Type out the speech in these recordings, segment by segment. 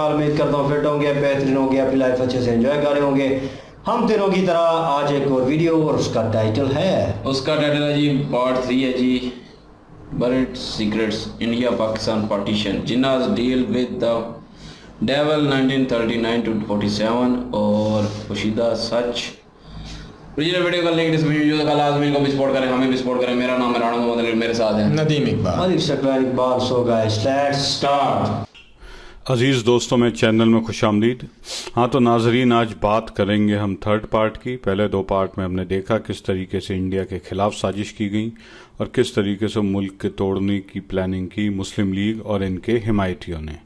हाल? उम्मीद करता हूँ फिट होंगे, बेहतरीन होंगे, अपनी लाइफ अच्छे से एंजॉय कर रहे होंगे। हम तीनों की तरह आज एक और वीडियो, और उसका टाइटल है जी पार्ट 3 है जी, buried secrets India Pakistan partition, Jinnah's deal with the devil 1939 to 47 और पोशीदा सच। ओरिजिनल वीडियो का लिंक डिस्क्रिप्शन में, कल आजमीन को भी सपोर्ट करें, हमें भी सपोर्ट करें। मेरा नाम है राणा मोहम्मद, मेरे साथ हैं Nadeem Iqbal. So guys let's start. अज़ीज़ दोस्तों, मैं चैनल में खुशामदीद। हाँ तो नाजरीन, आज बात करेंगे हम थर्ड पार्ट की। पहले दो पार्ट में हमने देखा किस तरीके से इंडिया के ख़िलाफ़ साजिश की गई और किस तरीके से मुल्क के तोड़ने की प्लानिंग की मुस्लिम लीग और इनके हिमायतियों ने।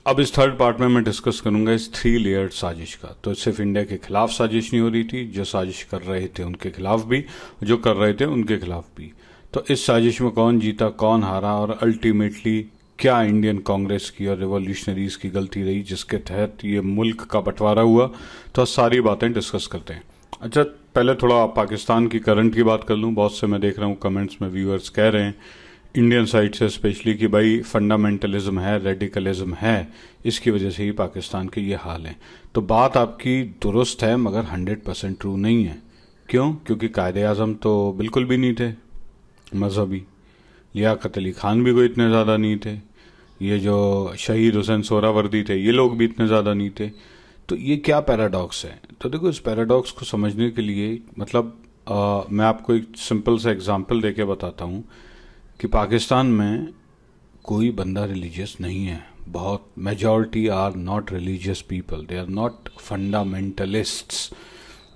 अब इस थर्ड पार्ट में मैं डिस्कस करूंगा इस 3 लेयर्ड साजिश का। तो सिर्फ इंडिया के खिलाफ साजिश नहीं हो रही थी, जो साजिश कर रहे थे उनके खिलाफ भी, जो कर रहे थे उनके खिलाफ भी। तो इस साजिश में कौन जीता, कौन हारा और अल्टीमेटली क्या इंडियन कांग्रेस की और रिवॉल्यूशनरीज की गलती रही जिसके तहत ये मुल्क का बंटवारा हुआ। तो सारी बातें डिस्कस करते हैं। अच्छा, पहले थोड़ा पाकिस्तान की करंट की बात कर लूँ। बहुत से मैं देख रहा हूँ कमेंट्स में व्यूअर्स कह रहे हैं इंडियन साइड से स्पेशली कि भाई फंडामेंटलिज्म है, रेडिकलिज्म है, इसकी वजह से ही पाकिस्तान के ये हाल हैं। तो बात आपकी दुरुस्त है मगर 100% ट्रू नहीं है। क्यों? क्योंकि कायदे आज़म तो बिल्कुल भी नहीं थे मजहबी, लियाकत अली खान भी कोई इतने ज़्यादा नहीं थे, ये जो शहीद हुसैन सोहरावर्दी थे ये लोग भी इतने ज़्यादा नहीं थे। तो ये क्या पैराडॉक्स है? तो देखो, इस पैराडॉक्स को समझने के लिए मतलब मैं आपको एक सिंपल सा एग्जांपल देके बताता हूँ कि पाकिस्तान में कोई बंदा रिलीजियस नहीं है। बहुत majority are not religious people, they are not fundamentalists.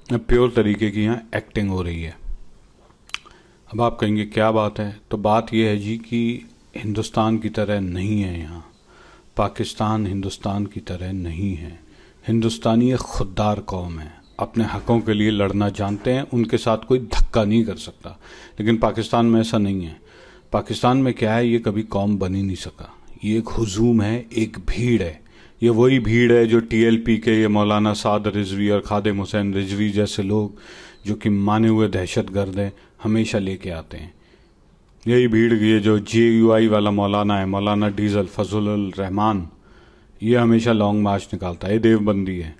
Pure तरीके की यहाँ एक्टिंग हो रही है। अब आप कहेंगे क्या बात है? तो बात यह है जी कि हिंदुस्तान की तरह नहीं है यहाँ, पाकिस्तान हिंदुस्तान की तरह नहीं है। हिंदुस्तानी एक खुददार कौम है, अपने हकों के लिए लड़ना जानते हैं, उनके साथ कोई धक्का नहीं कर सकता। लेकिन पाकिस्तान में ऐसा नहीं है। पाकिस्तान में क्या है, ये कभी कौम बन ही नहीं सका। ये एक हुजूम है, एक भीड़ है। ये वही भीड़ है जो TLP के ये मौलाना साद रिजवी और खादिम हुसैन रिजवी जैसे लोग जो कि माने हुए दहशतगर्द हैं हमेशा लेके आते हैं। यही भीड़, ये जो JUI वाला मौलाना है, मौलाना डीजल फजलुल रहमान, ये हमेशा लॉन्ग मार्च निकालता है, ये देवबंदी है।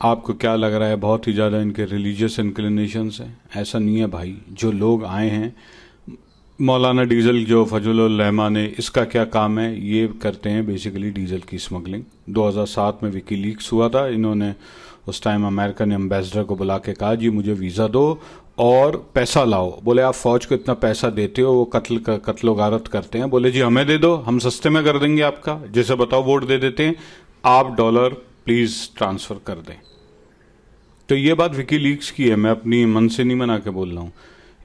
आपको क्या लग रहा है बहुत ही ज़्यादा इनके रिलीजियस इंक्लिनेशंस हैं? ऐसा नहीं है भाई। जो लोग आए हैं, मौलाना डीजल जो फजलुल रहमान है, इसका क्या काम है? ये करते हैं बेसिकली डीजल की स्मगलिंग। 2007 में विकीलीक्स हुआ था। इन्होंने उस टाइम अमेरिकन एम्बेसडर को बुला के कहा जी मुझे वीज़ा दो और पैसा लाओ। बोले आप फ़ौज को इतना पैसा देते हो, वो कत्ल गारत करते हैं। बोले जी हमें दे दो, हम सस्ते में कर देंगे आपका, जैसे बताओ वोट दे देते हैं, आप डॉलर प्लीज़ ट्रांसफ़र कर दें। तो ये बात विकीलीक्स की है, मैं अपनी मन से नहीं बना के बोल रहा हूँ।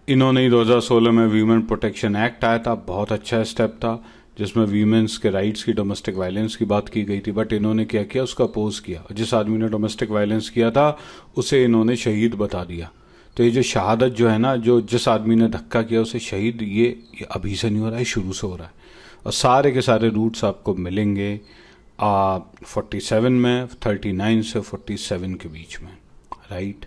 इन्होंने ही 2016 में वीमेन प्रोटेक्शन एक्ट आया था, बहुत अच्छा स्टेप था जिसमें वीमेंस के राइट्स की, डोमेस्टिक वायलेंस की बात की गई थी। बट इन्होंने क्या किया, उसका अपोज किया। जिस आदमी ने डोमेस्टिक वायलेंस किया था उसे इन्होंने शहीद बता दिया। तो ये जो शहादत जो है ना, जो जिस आदमी ने धक्का किया उसे शहीद, ये अभी से नहीं हो रहा है, शुरू से हो रहा है। और सारे के सारे रूट्स आपको मिलेंगे 47 में, 39 से 47 के बीच में, राइट।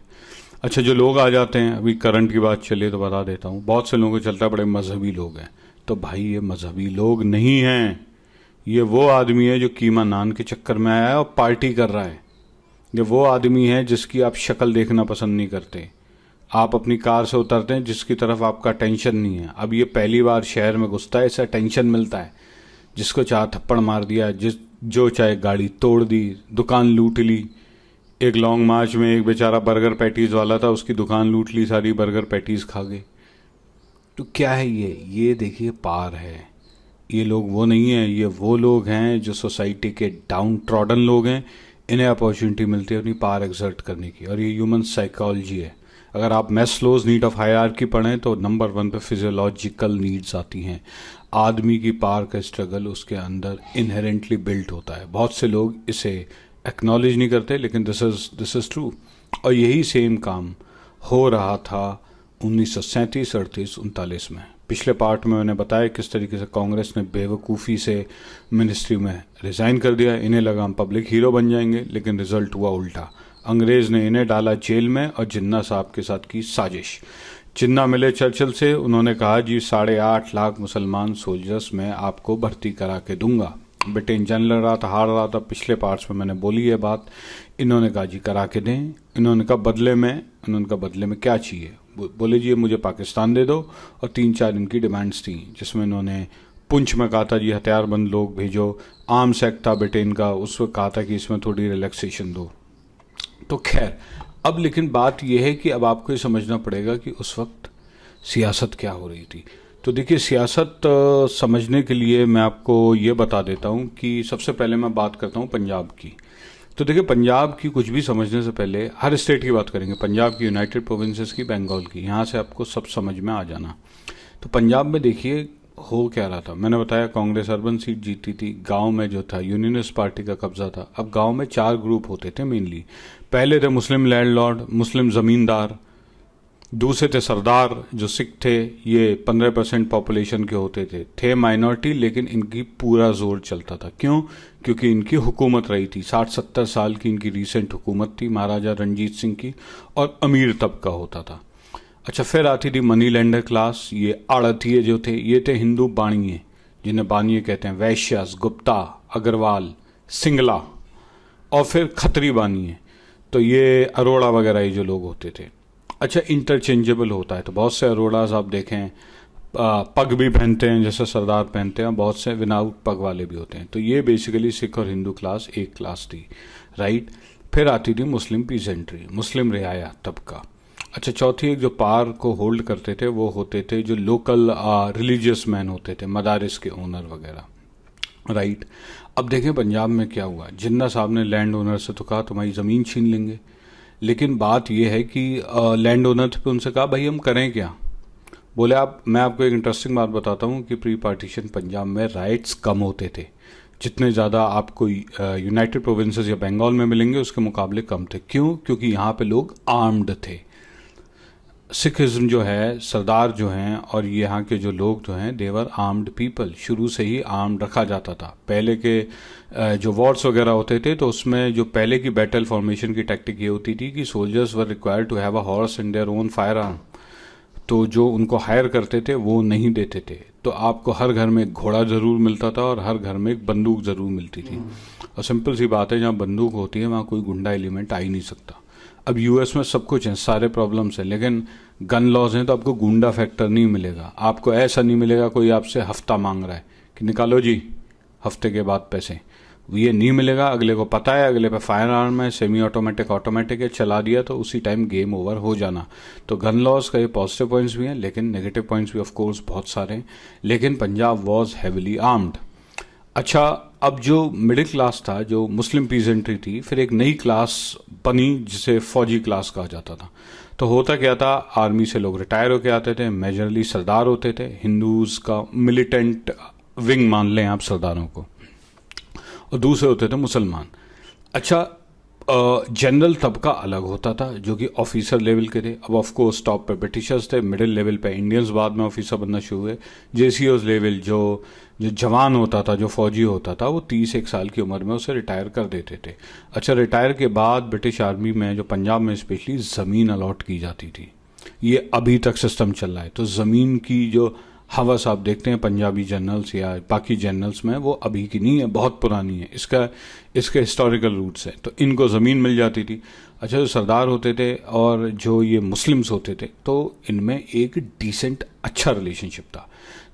अच्छा, जो लोग आ जाते हैं, अभी करंट की बात चलिए तो बता देता हूँ। बहुत से लोगों को चलता है बड़े मजहबी लोग हैं। तो भाई ये मजहबी लोग नहीं हैं, ये वो आदमी है जो कीमा नान के चक्कर में आया है और पार्टी कर रहा है। ये वो आदमी है जिसकी आप शक्ल देखना पसंद नहीं करते। आप अपनी कार से उतरते हैं जिसकी तरफ आपका टेंशन नहीं है। अब ये पहली बार शहर में घुसता है, इसे टेंशन मिलता है। जिसको चाहे थप्पड़ मार दिया, जो चाहे गाड़ी तोड़ दी, दुकान लूट ली। एक लॉन्ग मार्च में एक बेचारा बर्गर पैटीज़ वाला था, उसकी दुकान लूट ली, सारी बर्गर पैटीज़ खा गए। तो क्या है ये देखिए पार है। ये लोग वो नहीं हैं, ये वो लोग हैं जो सोसाइटी के डाउन ट्रॉडन लोग हैं। इन्हें अपॉर्चुनिटी मिलती है अपनी पावर एक्सर्ट करने की, और ये ह्यूमन साइकोलॉजी है। अगर आप मैस्लोज नीड ऑफ हायरार्की पढ़ें तो नंबर 1 पे फिजियोलॉजिकल नीड्स आती हैं। आदमी की पावर का स्ट्रगल उसके अंदर इनहेरेंटली बिल्ट होता है। बहुत से लोग इसे एक्नॉलेज नहीं करते, लेकिन दिस इज़ ट्रू। और यही सेम काम हो रहा था 1937, 38, 39 में। पिछले पार्ट में मैंने बताया किस तरीके से कांग्रेस ने बेवकूफ़ी से मिनिस्ट्री में रिज़ाइन कर दिया। इन्हें लगा हम पब्लिक हीरो बन जाएंगे, लेकिन रिजल्ट हुआ उल्टा। अंग्रेज़ ने इन्हें डाला जेल में और जिन्ना साहब के साथ की साजिश। जिन्ना मिले चर्चिल से, उन्होंने कहा जी 8.5 लाख मुसलमान सोल्जर्स मैं आपको भर्ती करा के दूंगा। ब्रिटेन जंग लड़ रहा था, हार रहा था। पिछले पार्ट्स में मैंने बोली है बात। इन्होंने कहा जी करा के दें। इन्होंने कहा बदले में क्या चाहिए? बोले जी मुझे पाकिस्तान दे दो, और 3-4 इनकी डिमांड्स थी, जिसमें इन्होंने पुंछ में कहा था जी हथियारबंद लोग भेजो। आर्म्स एक्ट था ब्रिटेन का, उस वक्त कहा था कि इसमें थोड़ी रिलैक्सेशन दो। तो खैर, अब लेकिन बात यह है कि अब आपको ये समझना पड़ेगा कि उस वक्त सियासत क्या हो रही थी। तो देखिए, सियासत समझने के लिए मैं आपको ये बता देता हूँ कि सबसे पहले मैं बात करता हूँ पंजाब की। तो देखिए, पंजाब की कुछ भी समझने से पहले हर स्टेट की बात करेंगे, पंजाब की, यूनाइटेड प्रोविंसेस की, बंगाल की, यहाँ से आपको सब समझ में आ जाना। तो पंजाब में देखिए हो क्या रहा था। मैंने बताया कांग्रेस अर्बन सीट जीती थी। गांव में जो था यूनियनिस्ट पार्टी का कब्जा था। अब गांव में 4 ग्रुप होते थे मेनली। पहले थे मुस्लिम लैंडलॉर्ड, मुस्लिम ज़मींदार। दूसरे थे सरदार जो सिख थे, ये 15% पॉपुलेशन के होते थे माइनॉरिटी, लेकिन इनकी पूरा जोर चलता था। क्यों? क्योंकि इनकी हुकूमत रही थी 60-70 साल की, इनकी रीसेंट हुकूमत थी महाराजा रणजीत सिंह की, और अमीर तबका होता था। अच्छा, फिर आती थी मनी लेंडर क्लास। ये आड़तिये जो थे, ये थे हिंदू बाणिये, जिन्हें बानिये कहते हैं, वैश्यास, गुप्ता, अग्रवाल, सिंगला, और फिर खत्री बानिये। तो ये अरोड़ा वगैरह ये जो लोग होते थे। अच्छा, इंटरचेंजेबल होता है, तो बहुत से अरोड़ास आप देखें पग भी पहनते हैं जैसे सरदार पहनते हैं, बहुत से विदाउट पग वाले भी होते हैं। तो ये बेसिकली सिख और हिंदू क्लास एक क्लास थी, राइट। फिर आती थी मुस्लिम पीजेंट्री, मुस्लिम रियाया तबका। अच्छा, चौथी एक जो पार को होल्ड करते थे वो होते थे जो लोकल रिलीजियस मैन होते थे, मदारिस के ओनर वगैरह, राइट। अब देखें पंजाब में क्या हुआ। जिन्ना साहब ने लैंड ओनर से तो कहा तुम्हारी ज़मीन छीन लेंगे, लेकिन बात यह है कि लैंड ओनर पे उनसे कहा भाई हम करें क्या? बोले मैं आपको एक इंटरेस्टिंग बात बताता हूँ कि प्री पार्टीशन पंजाब में राइट्स कम होते थे, जितने ज़्यादा आपको यूनाइटेड प्रोविंसेस या बंगाल में मिलेंगे उसके मुकाबले कम थे। क्यों? क्योंकि यहाँ पे लोग आर्म्ड थे। सिखिज्म जो है, सरदार जो हैं और यहाँ के जो लोग जो हैं, देवर आर्म्ड पीपल। शुरू से ही आर्म्ड रखा जाता था। पहले के जो वॉर्स वगैरह होते थे तो उसमें जो पहले की बैटल फॉर्मेशन की टैक्टिक ये होती थी कि soldiers were required to have a horse in their own firearm. तो जो उनको हायर करते थे वो नहीं देते थे, तो आपको हर घर में एक घोड़ा ज़रूर मिलता था और हर घर में एक बंदूक ज़रूर मिलती थी। और सिंपल सी बात है, जहाँ बंदूक होती है वहाँ कोई गुंडा एलिमेंट आ ही नहीं सकता। अब यूएस में सब कुछ है, सारे प्रॉब्लम्स हैं, लेकिन गन लॉज हैं तो आपको गुंडा फैक्टर नहीं मिलेगा। आपको ऐसा नहीं मिलेगा कोई आपसे हफ्ता मांग रहा है कि निकालो जी हफ्ते के बाद पैसे, ये नहीं मिलेगा। अगले को पता है, अगले पे फायर आर्म है, सेमी ऑटोमेटिक ऑटोमेटिक है, चला दिया तो उसी टाइम गेम ओवर हो जाना। तो गन लॉज का ये पॉजिटिव पॉइंट्स भी हैं, लेकिन नेगेटिव पॉइंट्स भी ऑफ कोर्स बहुत सारे हैं। लेकिन पंजाब वॉज हैविली आर्म्ड। अच्छा, अब जो मिडिल क्लास था, जो मुस्लिम पीजेंट्री थी, फिर एक नई क्लास बनी जिसे फौजी क्लास कहा जाता था। तो होता क्या था, आर्मी से लोग रिटायर होके आते थे, मेजरली सरदार होते थे, हिंदूज़ का मिलिटेंट विंग मान लें आप सरदारों को, और दूसरे होते थे मुसलमान। अच्छा, जनरल तबका अलग होता था जो कि ऑफिसर लेवल के थे। अब ऑफ कोर्स टॉप पे ब्रिटिशर्स थे, मिडिल लेवल पे इंडियंस बाद में ऑफिसर बनना शुरू हुए। जेसीओज लेवल जो जवान होता था, जो फौजी होता था, वो 31 साल की उम्र में उसे रिटायर कर देते थे। अच्छा, रिटायर के बाद ब्रिटिश आर्मी में जो पंजाब में स्पेशली ज़मीन अलॉट की जाती थी, ये अभी तक सिस्टम चल रहा है। तो ज़मीन की जो हवस आप देखते हैं पंजाबी जनरल्स या बाकी जनरल्स में, वो अभी की नहीं है, बहुत पुरानी है। इसके हिस्टोरिकल रूट्स हैं। तो इनको ज़मीन मिल जाती थी। अच्छा, जो सरदार होते थे और जो ये मुस्लिम्स होते थे, तो इनमें एक डिसेंट अच्छा रिलेशनशिप था।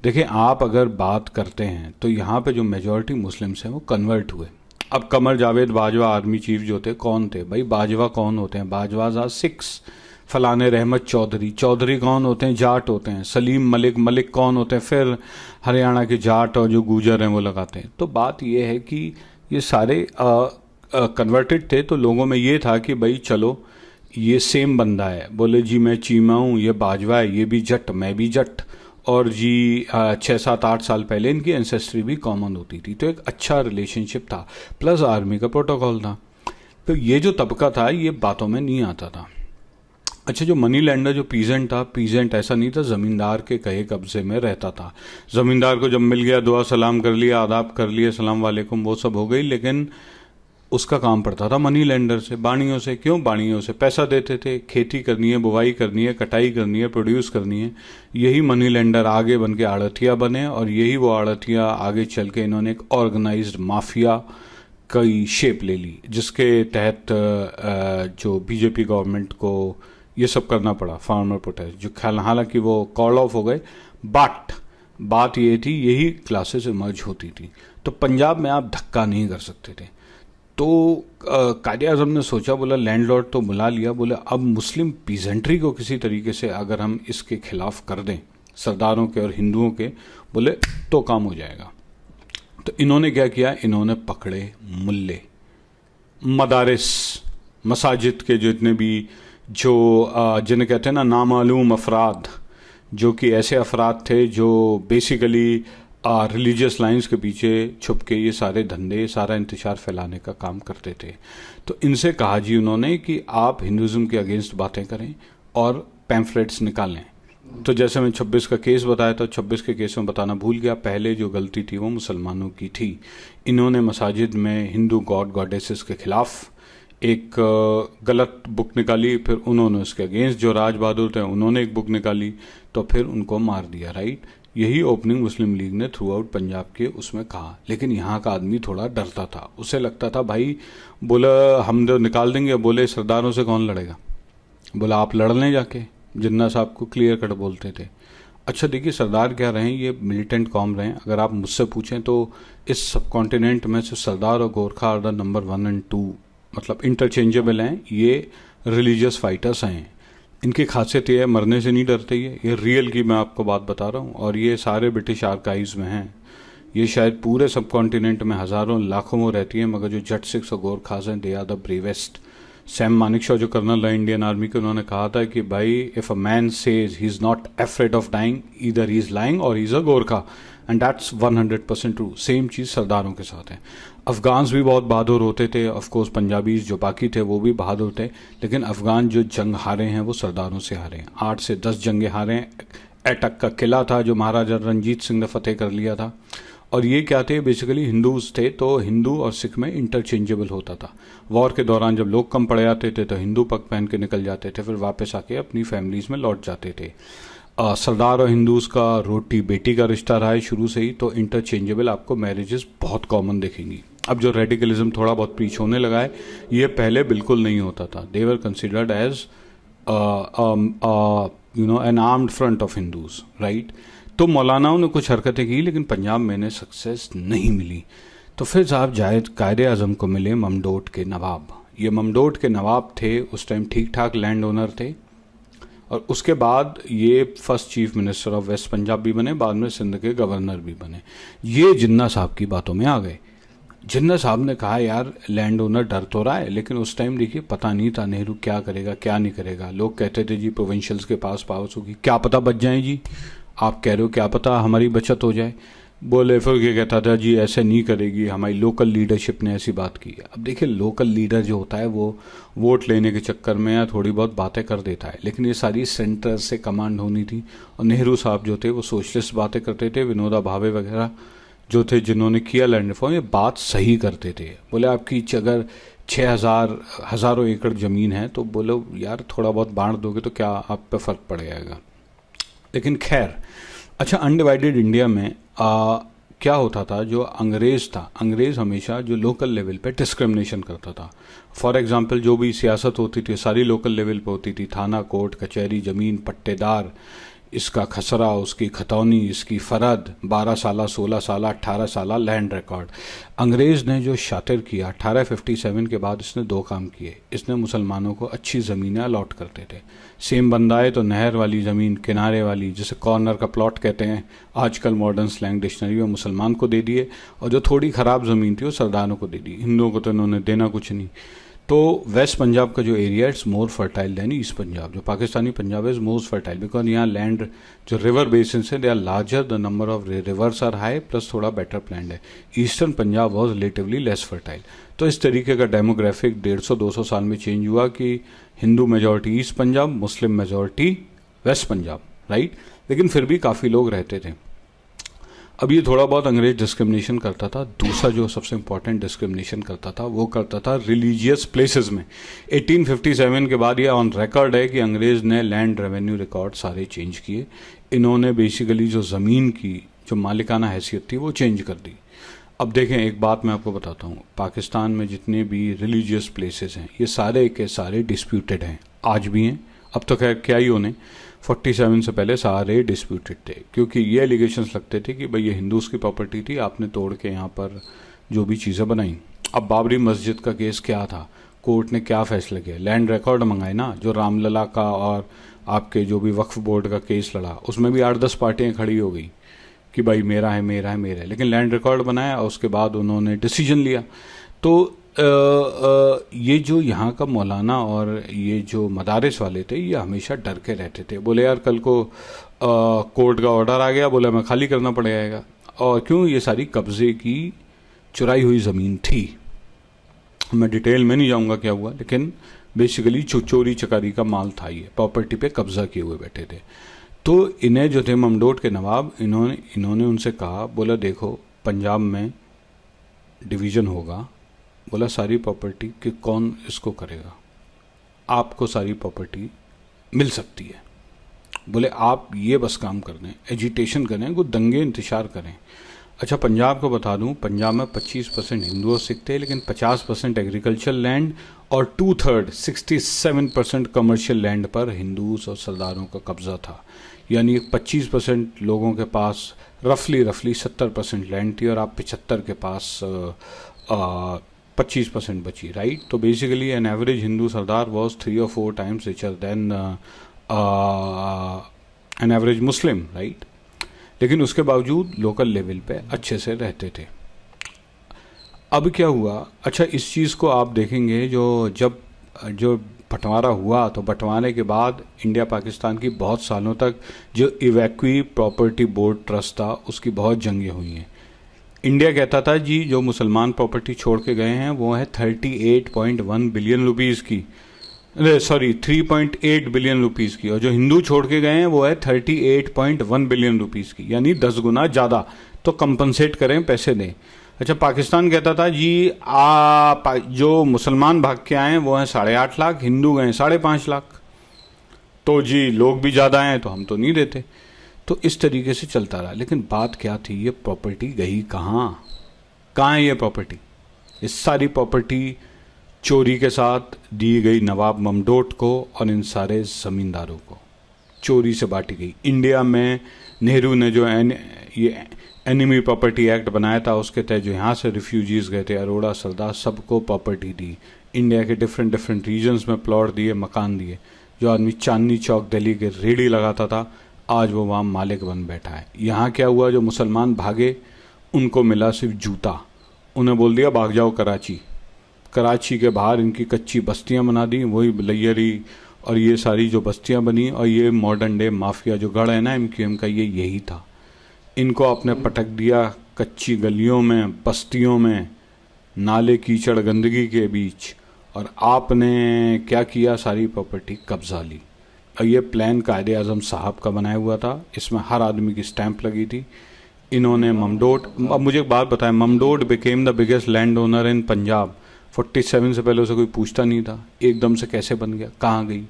देखिए, आप अगर बात करते हैं तो यहाँ पे जो मेजॉरिटी मुस्लिम्स हैं वो कन्वर्ट हुए। अब कमर जावेद बाजवा आर्मी चीफ जो थे, कौन थे भाई? बाजवा कौन होते हैं? बाजवाज आर सिक्स। फलाने रहमत चौधरी, चौधरी कौन होते हैं? जाट होते हैं। सलीम मलिक, मलिक कौन होते हैं? फिर हरियाणा के जाट और जो गुजर हैं वो लगाते हैं। तो बात ये है कि ये सारे कन्वर्टेड थे। तो लोगों में ये था कि भाई चलो ये सेम बंदा है। बोले जी मैं चीमा हूँ, ये बाजवा है, ये भी जट, मैं भी जट, और जी 6-7-8 साल पहले इनकी एंसेस्ट्री भी कॉमन होती थी। तो एक अच्छा रिलेशनशिप था, प्लस आर्मी का प्रोटोकॉल था। तो ये जो तबका था ये बातों में नहीं आता था। अच्छा, जो मनी लैंडर, जो पीजेंट था, पीजेंट ऐसा नहीं था ज़मींदार के कहे कब्जे में रहता था। ज़मींदार को जब मिल गया दुआ सलाम कर लिया, आदाब कर लिए, सलाम वालेकुम, वो सब हो गई, लेकिन उसका काम पड़ता था मनी लेंडर से, बाणियों से। क्यों? बाणियों से पैसा देते थे, खेती करनी है, बुवाई करनी है, कटाई करनी है, प्रोड्यूस करनी है। यही मनी लेंडर आगे बन के आड़तिया बने, और यही वो आड़तिया आगे चल के इन्होंने एक ऑर्गेनाइज्ड माफिया की शेप ले ली, जिसके तहत जो बीजेपी गवर्नमेंट को ये सब करना पड़ा, फार्मर प्रोटेस्ट, जो हालांकि वो कॉल ऑफ हो गए, बट बात ये थी यही क्लासेस इमर्ज होती थी। तो पंजाब में आप धक्का नहीं कर सकते थे। तो कायदे आज़म ने सोचा, बोला लैंडलॉर्ड तो बुला लिया, बोले अब मुस्लिम पीजेंट्री को किसी तरीके से अगर हम इसके खिलाफ कर दें, सरदारों के और हिंदुओं के, बोले तो काम हो जाएगा। तो इन्होंने क्या किया, इन्होंने पकड़े मुल्ले, मदारिस, मसाजिद के जितने भी जो जिन्हें कहते हैं ना नामालूम अफराद, जो कि ऐसे अफराद थे जो बेसिकली रिलीजियस लाइंस के पीछे छुप के ये सारे धंधे, सारा इंतशार फैलाने का काम करते थे। तो इनसे कहा जी उन्होंने कि आप हिंदुज़म के अगेंस्ट बातें करें और पैम्फलेट्स निकालें। तो जैसे मैं 26 का केस बताया था, 26 के केस में बताना भूल गया, पहले जो गलती थी वो मुसलमानों की थी। इन्होंने मसाजिद में हिंदू गॉड गॉडेसेस के खिलाफ एक गलत बुक निकाली, फिर उन्होंने उसके अगेंस्ट जो राज बहादुर थे उन्होंने एक बुक निकाली, तो फिर उनको मार दिया, राइट। यही ओपनिंग मुस्लिम लीग ने थ्रू आउट पंजाब के उसमें कहा। लेकिन यहाँ का आदमी थोड़ा डरता था, उसे लगता था भाई, बोला हम जो निकाल देंगे, बोले सरदारों से कौन लड़ेगा, बोला आप लड़ लें जाके, जिन्ना साहब को क्लियर कट बोलते थे। अच्छा देखिए, सरदार क्या रहे, ये मिलिटेंट कॉम रहे। अगर आप मुझसे पूछें तो इस सब कॉन्टिनेंट में से सरदार और गोरखा आर द नंबर 1 और 2, मतलब इंटरचेंजेबल हैं। ये रिलीजियस फाइटर्स हैं, इनकी खासियत ये है मरने से नहीं डरते। ये रियल की मैं आपको बात बता रहा हूँ, और ये सारे ब्रिटिश आर्काइव्स में हैं। ये शायद पूरे सब कॉन्टिनेंट में हज़ारों लाखों में रहती है, मगर जो जट सिक्स और गोरखास हैं, they are the bravest. Sam Manekshaw जो कर्नल है इंडियन आर्मी के, उन्होंने कहा था कि भाई if a man says he is not afraid of dying, either he is lying और he is a Gurkha, and that's 100% true. Same चीज़ सरदारों के साथ है। अफ़गान्स भी बहुत बहादुर होते थे, ऑफ कोर्स पंजाबीज जो बाकी थे वो भी बहादुर थे, लेकिन अफ़गान जो जंग हारे हैं वो सरदारों से हारे हैं। 8 से 10 जंगें हारे हैं। एटक का किला था जो महाराजा रंजीत सिंह ने फतेह कर लिया था, और ये क्या थे, बेसिकली हिंदूज थे, तो हिंदू और सिख में इंटरचेंजेबल होता था। वॉर के दौरान जब लोग कम पड़ जाते थे तो हिंदू पग पहन के निकल जाते थे, फिर वापस आके अपनी फैमिलीज़ में लौट जाते थे। सरदार और हिंदूज़ का रोटी बेटी का रिश्ता रहा है शुरू से ही, तो इंटरचेंजेबल आपको मैरिजेस बहुत कॉमन देखेंगी। अब जो रेडिकलिज्म थोड़ा बहुत प्रीच होने लगा है, ये पहले बिल्कुल नहीं होता था। They were considered as an armed front of Hindus, right. तो मौलानाओं ने कुछ हरकतें की, लेकिन पंजाब में इन्हें सक्सेस नहीं मिली। तो फिर साहब जायद कायदे आज़म को मिले ममडोट के नवाब। ये ममडोट के नवाब थे, उस टाइम ठीक ठाक लैंड ओनर थे, और उसके बाद ये first chief minister of West Punjab भी बने, बाद में सिंध के गवर्नर भी बने। ये जिन्ना साहब की बातों में आ गए। जिन्ना साहब ने कहा यार लैंड ओनर डर तो रहा है, लेकिन उस टाइम देखिए पता नहीं था नेहरू क्या करेगा क्या नहीं करेगा। लोग कहते थे जी प्रोविंशियल्स के पास पावर्स होगी, क्या पता बच जाए जी, आप कह रहे हो क्या पता हमारी बचत हो जाए। बोले फिर ये कहता था जी ऐसे नहीं करेगी, हमारी लोकल लीडरशिप ने ऐसी बात की है। अब देखिए लोकल लीडर जो होता है वो वोट लेने के चक्कर में या थोड़ी बहुत बातें कर देता है, लेकिन ये सारी सेंटर से कमांड होनी थी। और नेहरू साहब जो थे वो सोशलिस्ट बातें करते थे, विनोदा भावे वगैरह जो थे जिन्होंने किया लैंड रिफॉर्म, ये बात सही करते थे। बोले आपकी अगर 6,000 हज़ारों एकड़ ज़मीन है तो बोलो यार थोड़ा बहुत बांट दोगे तो क्या आप पे फ़र्क पड़ जाएगा। लेकिन खैर, अच्छा अनडिवाइडेड इंडिया में क्या होता था, जो अंग्रेज़ था, अंग्रेज़ हमेशा जो लोकल लेवल पे डिस्क्रिमिनेशन करता था। फॉर एग्जांपल जो भी सियासत होती थी सारी लोकल लेवल पे होती थी, थाना कोर्ट कचहरी ज़मीन पट्टेदार, इसका खसरा उसकी खतौनी इसकी फ़रद, 12 साल 16 साल 18 साल लैंड रिकॉर्ड। अंग्रेज़ ने जो शातिर किया 1857 के बाद, इसने 2 काम किए। इसने मुसलमानों को अच्छी ज़मीनें अलॉट करते थे। सेम बंदा है तो नहर वाली ज़मीन, किनारे वाली, जिसे कॉर्नर का प्लॉट कहते हैं आजकल मॉडर्न स्लैंग डिक्शनरी में, मुसलमान को दे दिए, और जो थोड़ी ख़राब ज़मीन थी वो सरदारों को दे दी। हिंदुओं को तो इन्होंने देना कुछ नहीं। तो वेस्ट पंजाब का जो area it's more fertile than east Punjab. जो Pakistani Punjab is most fertile because यहाँ लैंड जो रिवर बेसिन है they are larger, the number of rivers are high, plus थोड़ा बेटर प्लैंड है। Eastern Punjab was relatively less fertile. तो इस तरीके का डेमोग्राफिक 150-200 साल में चेंज हुआ कि Hindu majority East Punjab, Muslim majority West Punjab, right. लेकिन फिर भी काफ़ी लोग रहते थे। अब ये थोड़ा बहुत अंग्रेज डिस्क्रिमिनेशन करता था। दूसरा जो सबसे इम्पॉर्टेंट डिस्क्रिमिनेशन करता था वो करता था रिलीजियस प्लेसेस में। 1857 के बाद ये ऑन रिकॉर्ड है कि अंग्रेज़ ने लैंड रेवेन्यू रिकॉर्ड सारे चेंज किए। इन्होंने बेसिकली जो ज़मीन की जो मालिकाना हैसियत थी वो चेंज कर दी। अब देखें, एक बात मैं आपको बताता हूँ, पाकिस्तान में जितने भी रिलीजियस प्लेसेस हैं ये सारे के सारे डिस्प्यूटेड हैं, आज भी हैं। अब तो खैर क्या ही होने, 47 से पहले सारे डिस्प्यूटेड थे, क्योंकि ये एलिगेशंस लगते थे कि भाई ये हिंदूज़ की प्रॉपर्टी थी, आपने तोड़ के यहाँ पर जो भी चीज़ें बनाई। अब बाबरी मस्जिद का केस क्या था, कोर्ट ने क्या फैसला किया, लैंड रिकॉर्ड मंगाए ना, जो रामलला का और आपके जो भी वक्फ बोर्ड का केस लड़ा उसमें भी 8-10 पार्टियाँ खड़ी हो गई कि भाई मेरा है मेरा है मेरा है, लेकिन लैंड रिकॉर्ड बनाया और उसके बाद उन्होंने डिसीजन लिया। तो ये जो यहाँ का मौलाना और ये जो मदारिस वाले थे ये हमेशा डर के रहते थे, बोले यार कल को कोर्ट का ऑर्डर आ गया, बोले मैं खाली करना पड़ेगा। और क्यों, ये सारी कब्ज़े की चुराई हुई ज़मीन थी। मैं डिटेल में नहीं जाऊँगा क्या हुआ, लेकिन बेसिकली चोरी चकारी का माल था, ये प्रॉपर्टी पे कब्ज़ा किए हुए बैठे थे। तो इन्हें जो थे ममडोट के नवाब, इन्होंने उनसे कहा, बोला देखो पंजाब में डिवीज़न होगा, बोला सारी प्रॉपर्टी कि कौन इसको करेगा, आपको सारी प्रॉपर्टी मिल सकती है। बोले आप ये बस काम कर दें, एजिटेशन करें, को दंगे इंतशार करें। अच्छा, पंजाब को बता दूं, पंजाब में 25% हिंदू और सिख थे, लेकिन 50% एग्रीकल्चर लैंड और 2/3 67% कमर्शियल लैंड पर हिंदूज और सरदारों का कब्ज़ा था। यानी 25% लोगों के पास रफली 70% लैंड थी और आप 75 के पास 25% बची, राइट। तो basically an average Hindu sardar was 3 or 4 times richer than an average Muslim, right. लेकिन उसके बावजूद लोकल लेवल पे अच्छे से रहते थे। अब क्या हुआ, अच्छा इस चीज़ को आप देखेंगे, जो बंटवारा हुआ, तो बंटवारे के बाद इंडिया पाकिस्तान की बहुत सालों तक जो इवैक्वी प्रॉपर्टी बोर्ड ट्रस्ट था उसकी बहुत जंगें हुई हैं। इंडिया कहता था जी जो मुसलमान प्रॉपर्टी छोड़ के गए हैं वो है 38.1 बिलियन रुपीज़ की, सॉरी 3.8 बिलियन रुपीज़ की, और जो हिंदू छोड़ के गए हैं वो है 38.1 बिलियन रुपीज़ की, यानी 10 गुना ज़्यादा। तो कंपनसेट करें, पैसे दें। अच्छा, पाकिस्तान कहता था जी जो मुसलमान भाग के आए हैं वो हैं 8.5 लाख, हिंदू गए 5.5 लाख, तो जी लोग भी ज़्यादा हैं तो हम तो नहीं देते। तो इस तरीके से चलता रहा। लेकिन बात क्या थी, ये प्रॉपर्टी गई कहाँ है ये प्रॉपर्टी? इस सारी प्रॉपर्टी चोरी के साथ दी गई नवाब ममडोट को और इन सारे ज़मींदारों को, चोरी से बांटी गई। इंडिया में नेहरू ने जो ये एनिमी प्रॉपर्टी एक्ट बनाया था उसके तहत जो यहाँ से रिफ्यूजीज़ गए थे, अरोड़ा, सरदार, सबको प्रॉपर्टी दी। इंडिया के डिफरेंट रीजन्स में प्लॉट दिए, मकान दिए। जो आदमी चांदनी चौक दिल्ली के रेडी लगाता था आज वो वहाँ मालिक बन बैठा है। यहाँ क्या हुआ, जो मुसलमान भागे उनको मिला सिर्फ जूता, उन्हें बोल दिया भाग जाओ कराची। कराची के बाहर इनकी कच्ची बस्तियाँ बना दी, वही लैयरी और ये सारी जो बस्तियाँ बनी, और ये मॉडर्न डे माफिया जो गढ़ है ना MQM का, ये यही था। इनको आपने पटक दिया कच्ची गलियों में, बस्तियों में, नाले कीचड़ गंदगी के बीच, और आपने क्या किया, सारी प्रॉपर्टी कब्जा ली। और ये प्लान कायदे आज़म साहब का बनाया हुआ था, इसमें हर आदमी की स्टैंप लगी थी। इन्होंने ममडोट, अब मुझे एक बात बताएं, Mamdot became the biggest land owner in Punjab. 47 से पहले उसे कोई पूछता नहीं था, एकदम से कैसे बन गया, कहाँ गई?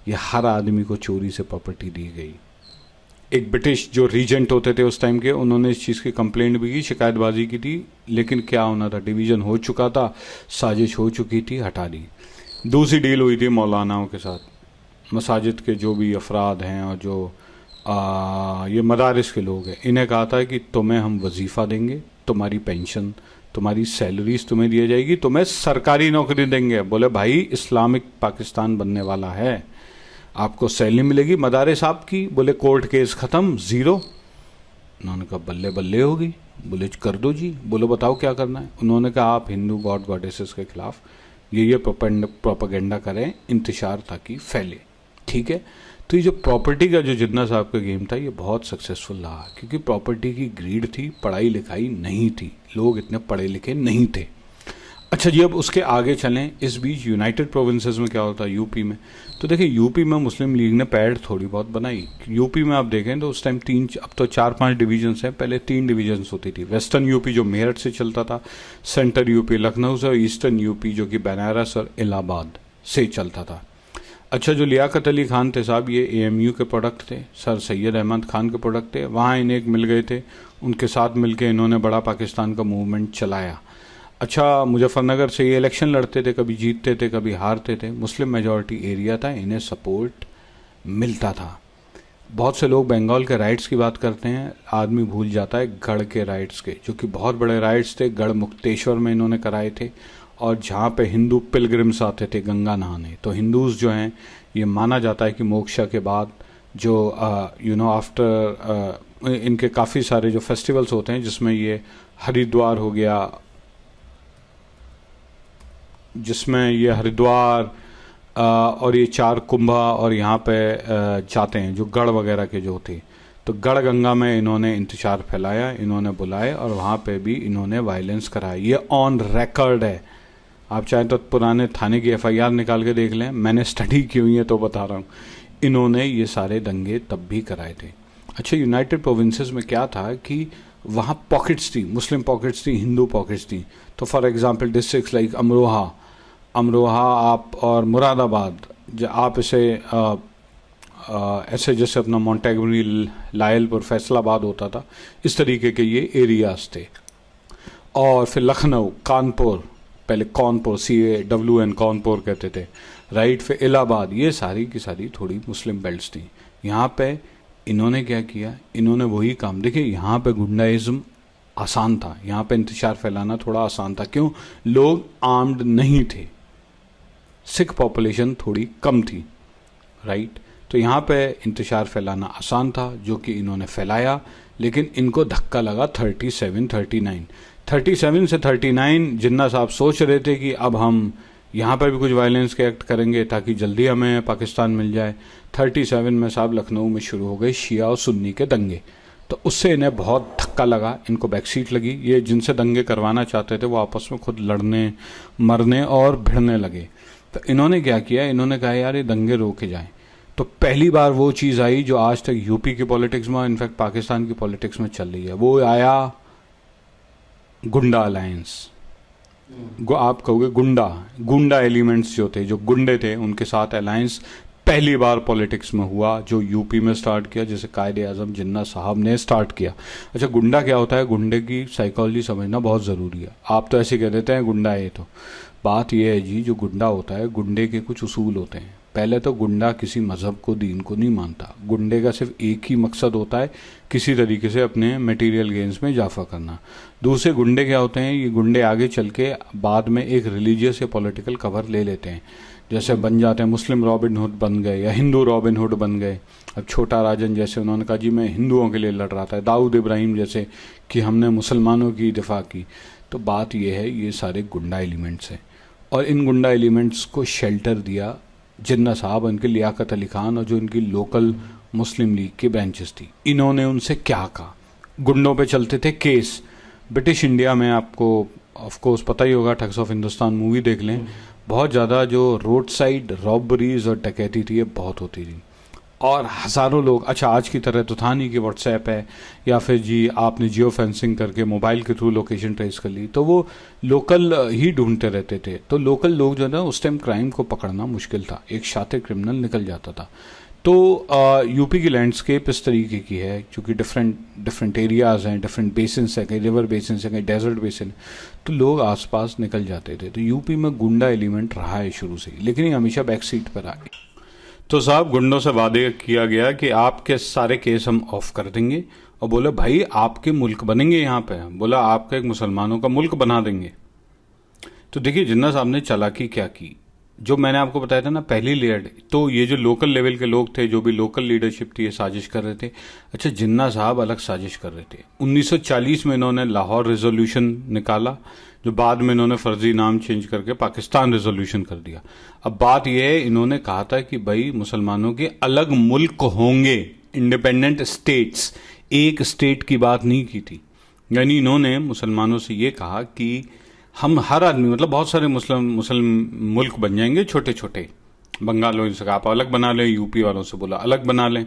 ये हर आदमी को चोरी से प्रॉपर्टी दी गई। एक ब्रिटिश जो रीजेंट होते थे उस टाइम के, उन्होंने इस चीज़ की कंप्लेंट भी की, शिकायतबाजी की थी, लेकिन क्या होना था, डिवीज़न हो चुका था, साजिश हो चुकी थी, हटा दी। दूसरी डील हुई थी मौलानाओं के साथ, मसाजिद के जो भी अफराद हैं और जो ये मदारिस के लोग हैं, इन्हें कहा था कि तुम्हें हम वजीफ़ा देंगे, तुम्हारी पेंशन, तुम्हारी सैलरीज तुम्हें दी जाएगी, तुम्हें सरकारी नौकरी देंगे। बोले भाई इस्लामिक पाकिस्तान बनने वाला है, आपको सैलरी मिलेगी। मदारिस आपकी, बोले कोर्ट केस ख़त्म, ज़ीरो। उन्होंने कहा बल्ले बल्ले होगी, बोले कर दो जी। बोलो बताओ क्या करना है। उन्होंने कहा आप हिंदू गॉड गॉडेसेस के ख़िलाफ़ ये प्रोपेगेंडा करें, इंतशार ताकि फैले, ठीक है। तो ये जो प्रॉपर्टी का जो जिन्ना साहब का गेम था ये बहुत सक्सेसफुल रहा, क्योंकि प्रॉपर्टी की ग्रीड थी, पढ़ाई लिखाई नहीं थी, लोग इतने पढ़े लिखे नहीं थे। अच्छा जी, अब उसके आगे चलें। इस बीच यूनाइटेड प्रोविंसेस में क्या होता है, यूपी में। तो देखिए यूपी में मुस्लिम लीग ने पैड़ थोड़ी बहुत बनाई। यूपी में आप देखें तो उस टाइम अब तो 4-5 डिवीजन्स हैं, पहले 3 डिवीजन्स होती थी। वेस्टर्न यूपी जो मेरठ से चलता था, सेंट्रल यूपी लखनऊ से, और ईस्टर्न यूपी जो कि बनारस और इलाहाबाद से चलता था। अच्छा, जो लियाकत अली खान थे साहब, ये AMU के प्रोडक्ट थे, सर सैयद अहमद खान के प्रोडक्ट थे। वहाँ इन्हें एक मिल गए थे, उनके साथ मिलकर इन्होंने बड़ा पाकिस्तान का मूवमेंट चलाया। अच्छा, मुजफ्फरनगर से ये इलेक्शन लड़ते थे, कभी जीतते थे कभी हारते थे। मुस्लिम मेजॉरिटी एरिया था, इन्हें सपोर्ट मिलता था। बहुत से लोग बंगाल के राइट्स की बात करते हैं, आदमी भूल जाता है गढ़ के राइट्स के, जो कि बहुत बड़े राइट्स थे। गढ़ मुक्तेश्वर में इन्होंने कराए थे, और जहाँ पे हिंदू पिलग्रिम्स आते थे गंगा नहाने। तो हिंदूज़ जो हैं, ये माना जाता है कि मोक्षा के बाद जो आफ्टर इनके काफ़ी सारे जो फेस्टिवल्स होते हैं, जिसमें ये हरिद्वार हो गया, और ये 4 कुंभा और यहाँ पे जाते हैं जो गढ़ वगैरह के जो थे। तो गढ़ गंगा में इन्होंने इंतशार फैलाया, इन्होंने बुलाए, और वहाँ पे भी इन्होंने वायलेंस कराया। ये ऑन रिकॉर्ड है, आप चाहें तो पुराने थाने की FIR निकाल के देख लें, मैंने स्टडी की हुई है तो बता रहा हूँ। इन्होंने ये सारे दंगे तब भी कराए थे। अच्छा, यूनाइटेड प्रोविंसेस में क्या था कि वहाँ पॉकेट्स थी, मुस्लिम पॉकेट्स थी, हिंदू पॉकेट्स थी। तो for example districts like Amroha आप और मुरादाबाद, आप इसे ऐसे जैसे अपना मोंटेगरी, लायलपुर, फैसलाबाद होता था, इस तरीके के ये एरियाज थे। और फिर लखनऊ, कानपुर, पहले कौनपुर, CAWN कानपुर कहते थे, राइट। फिर इलाहाबाद, ये सारी की सारी थोड़ी मुस्लिम बेल्ट्स थी। यहाँ पे इन्होंने क्या किया, इन्होंने वही काम, देखिए यहाँ पे गुंडाइज्म आसान था, यहाँ पे इंतशार फैलाना थोड़ा आसान था। क्यों? लोग आर्म्ड नहीं थे, सिख पॉपुलेशन थोड़ी कम थी, राइट। तो यहाँ पे इंतशार फैलाना आसान था, जो कि इन्होंने फैलाया। लेकिन इनको धक्का लगा 37 से 39 जिन्ना साहब सोच रहे थे कि अब हम यहाँ पर भी कुछ वायलेंस के एक्ट करेंगे ताकि जल्दी हमें पाकिस्तान मिल जाए। 37 में साहब लखनऊ में शुरू हो गए शिया और सुन्नी के दंगे। तो उससे इन्हें बहुत धक्का लगा, इनको बैकसीट लगी। ये जिनसे दंगे करवाना चाहते थे वो आपस में खुद लड़ने, मरने और भिड़ने लगे। तो इन्होंने क्या किया, इन्होंने कहा यार ये दंगे रोके जाएं। तो पहली बार वो चीज़ आई जो आज तक यूपी की पॉलिटिक्स में, इनफैक्ट पाकिस्तान की पॉलिटिक्स में चल रही है, वो आया गुंडा अलायंस। आप कहोगे गुंडा एलिमेंट्स जो थे, जो गुंडे थे, उनके साथ अलायंस पहली बार पॉलिटिक्स में हुआ, जो यूपी में स्टार्ट किया, जैसे कायदे आजम जिन्ना साहब ने स्टार्ट किया। अच्छा, गुंडा क्या होता है, गुंडे की साइकोलॉजी समझना बहुत ज़रूरी है। आप तो ऐसे कह देते हैं गुंडा है, तो बात यह है जी, जो गुंडा होता है, गुंडे के कुछ उसूल होते हैं। पहले तो गुंडा किसी मज़हब को, दीन को नहीं मानता। गुंडे का सिर्फ एक ही मकसद होता है, किसी तरीके से अपने मटेरियल गेंस में इजाफा करना। दूसरे गुंडे क्या होते हैं, ये गुंडे आगे चल के बाद में एक रिलीजियस या पॉलिटिकल कवर ले लेते हैं, जैसे बन जाते हैं मुस्लिम रॉबिन हुड बन गए या हिंदू रॉबिन हुड बन गए। अब छोटा राजन जैसे, उन्होंने कहा जी मैं हिंदुओं के लिए लड़ रहा था। दाऊद इब्राहिम जैसे कि हमने मुसलमानों की दिफा की। तो बात यह है, ये सारे गुंडा एलिमेंट्स हैं, और इन गुंडा एलिमेंट्स को शेल्टर दिया जिन्ना साहब, इनके लियाकत अली खान और जो इनकी लोकल मुस्लिम लीग के ब्रांचेस थी। इन्होंने उनसे क्या कहा, गुंडों पे चलते थे केस। ब्रिटिश इंडिया में आपको ऑफ कोर्स पता ही होगा, ठग्स ऑफ हिंदुस्तान मूवी देख लें, बहुत ज़्यादा जो रोड साइड रॉबरीज और डकैती थी ये बहुत होती थी, और हज़ारों लोग, अच्छा आज की तरह तो था नहीं कि व्हाट्सएप है या फिर जी आपने जियो फेंसिंग करके मोबाइल के थ्रू लोकेशन ट्रेस कर ली, तो वो लोकल ही ढूंढते रहते थे। तो लोकल लोग जो है ना, उस टाइम क्राइम को पकड़ना मुश्किल था, एक शातिर क्रिमिनल निकल जाता था। तो यूपी की लैंडस्केप इस तरीके की है, क्योंकि डिफरेंट एरियाज़ हैं, डिफरेंट बेसिन्स हैं, कहीं रिवर बेसिन्स हैं, कहीं डेजर्ट बेसिन, तो लोग आसपास निकल जाते थे। तो यूपी में गुंडा एलिमेंट रहा है शुरू से ही, लेकिन ये हमेशा बैक सीट पर आ गए। तो साहब गुंडों से वादे किया गया कि आपके सारे केस हम ऑफ कर देंगे, और बोला भाई आपके मुल्क बनेंगे यहाँ पे, बोला आपका एक मुसलमानों का मुल्क बना देंगे। तो देखिए जिन्ना साहब ने चालाकी क्या की, जो मैंने आपको बताया था ना पहली लेयर, तो ये जो लोकल लेवल के लोग थे, जो भी लोकल लीडरशिप थी, ये साजिश कर रहे थे। अच्छा, जिन्ना साहब अलग साजिश कर रहे थे। 1940 में इन्होंने लाहौर रेजोल्यूशन निकाला, जो बाद में इन्होंने फर्जी नाम चेंज करके पाकिस्तान रेजोल्यूशन कर दिया। अब बात यह है, इन्होंने कहा था कि भाई मुसलमानों के अलग मुल्क होंगे, इंडिपेंडेंट स्टेट्स, एक स्टेट की बात नहीं की थी। यानी इन्होंने मुसलमानों से ये कहा कि हम हर आदमी मतलब बहुत सारे मुस्लिम मुल्क बन जाएंगे छोटे छोटे। बंगाल वालों से कहा आप अलग बना लें, यूपी वालों से बोला अलग बना लें,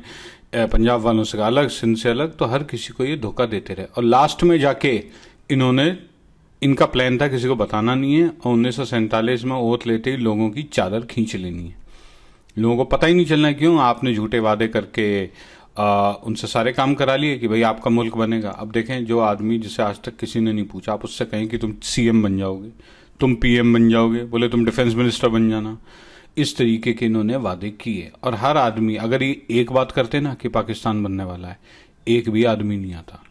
पंजाब वालों से कहा अलग, सिंध से अलग, तो हर किसी को ये धोखा देते रहे। और लास्ट में जाके इनका प्लान था किसी को बताना नहीं है, और 1947 में ओथ लेते ही लोगों की चादर खींच लेनी है। लोगों को पता ही नहीं चलना क्यों आपने झूठे वादे करके उनसे सारे काम करा लिए कि भाई आपका मुल्क बनेगा। अब देखें, जो आदमी जिसे आज तक किसी ने नहीं पूछा, आप उससे कहें कि तुम सीएम बन जाओगे, तुम पीएम बन जाओगे, बोले तुम डिफेंस मिनिस्टर बन जाना, इस तरीके के इन्होंने वादे किए। और हर आदमी अगर ये एक बात करते ना कि पाकिस्तान बनने वाला है, एक भी आदमी नहीं आता।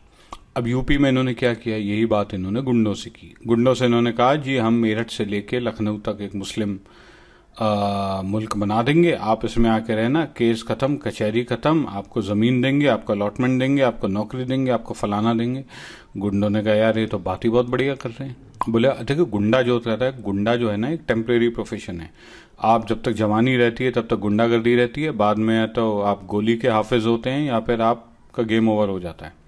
अब यूपी में इन्होंने क्या किया, यही बात इन्होंने गुंडों से की। गुंडों से इन्होंने कहा जी हम मेरठ से लेके लखनऊ तक एक मुस्लिम मुल्क बना देंगे, आप इसमें आके रहना, केस खत्म, कचहरी खत्म, आपको ज़मीन देंगे, आपको अलॉटमेंट देंगे, आपको नौकरी देंगे, आपको फलाना देंगे। गुंडों ने कहा यार ये तो बात ही बहुत बढ़िया कर रहे हैं। बोले देखो गुंडा जो होता है, गुंडा जो है ना एक टेम्परेरी प्रोफेशन है। आप जब तक जवानी रहती है तब तक गुंडागर्दी रहती है, बाद में या तो आप गोली के हाफिज होते हैं या फिर आपका गेम ओवर हो जाता है।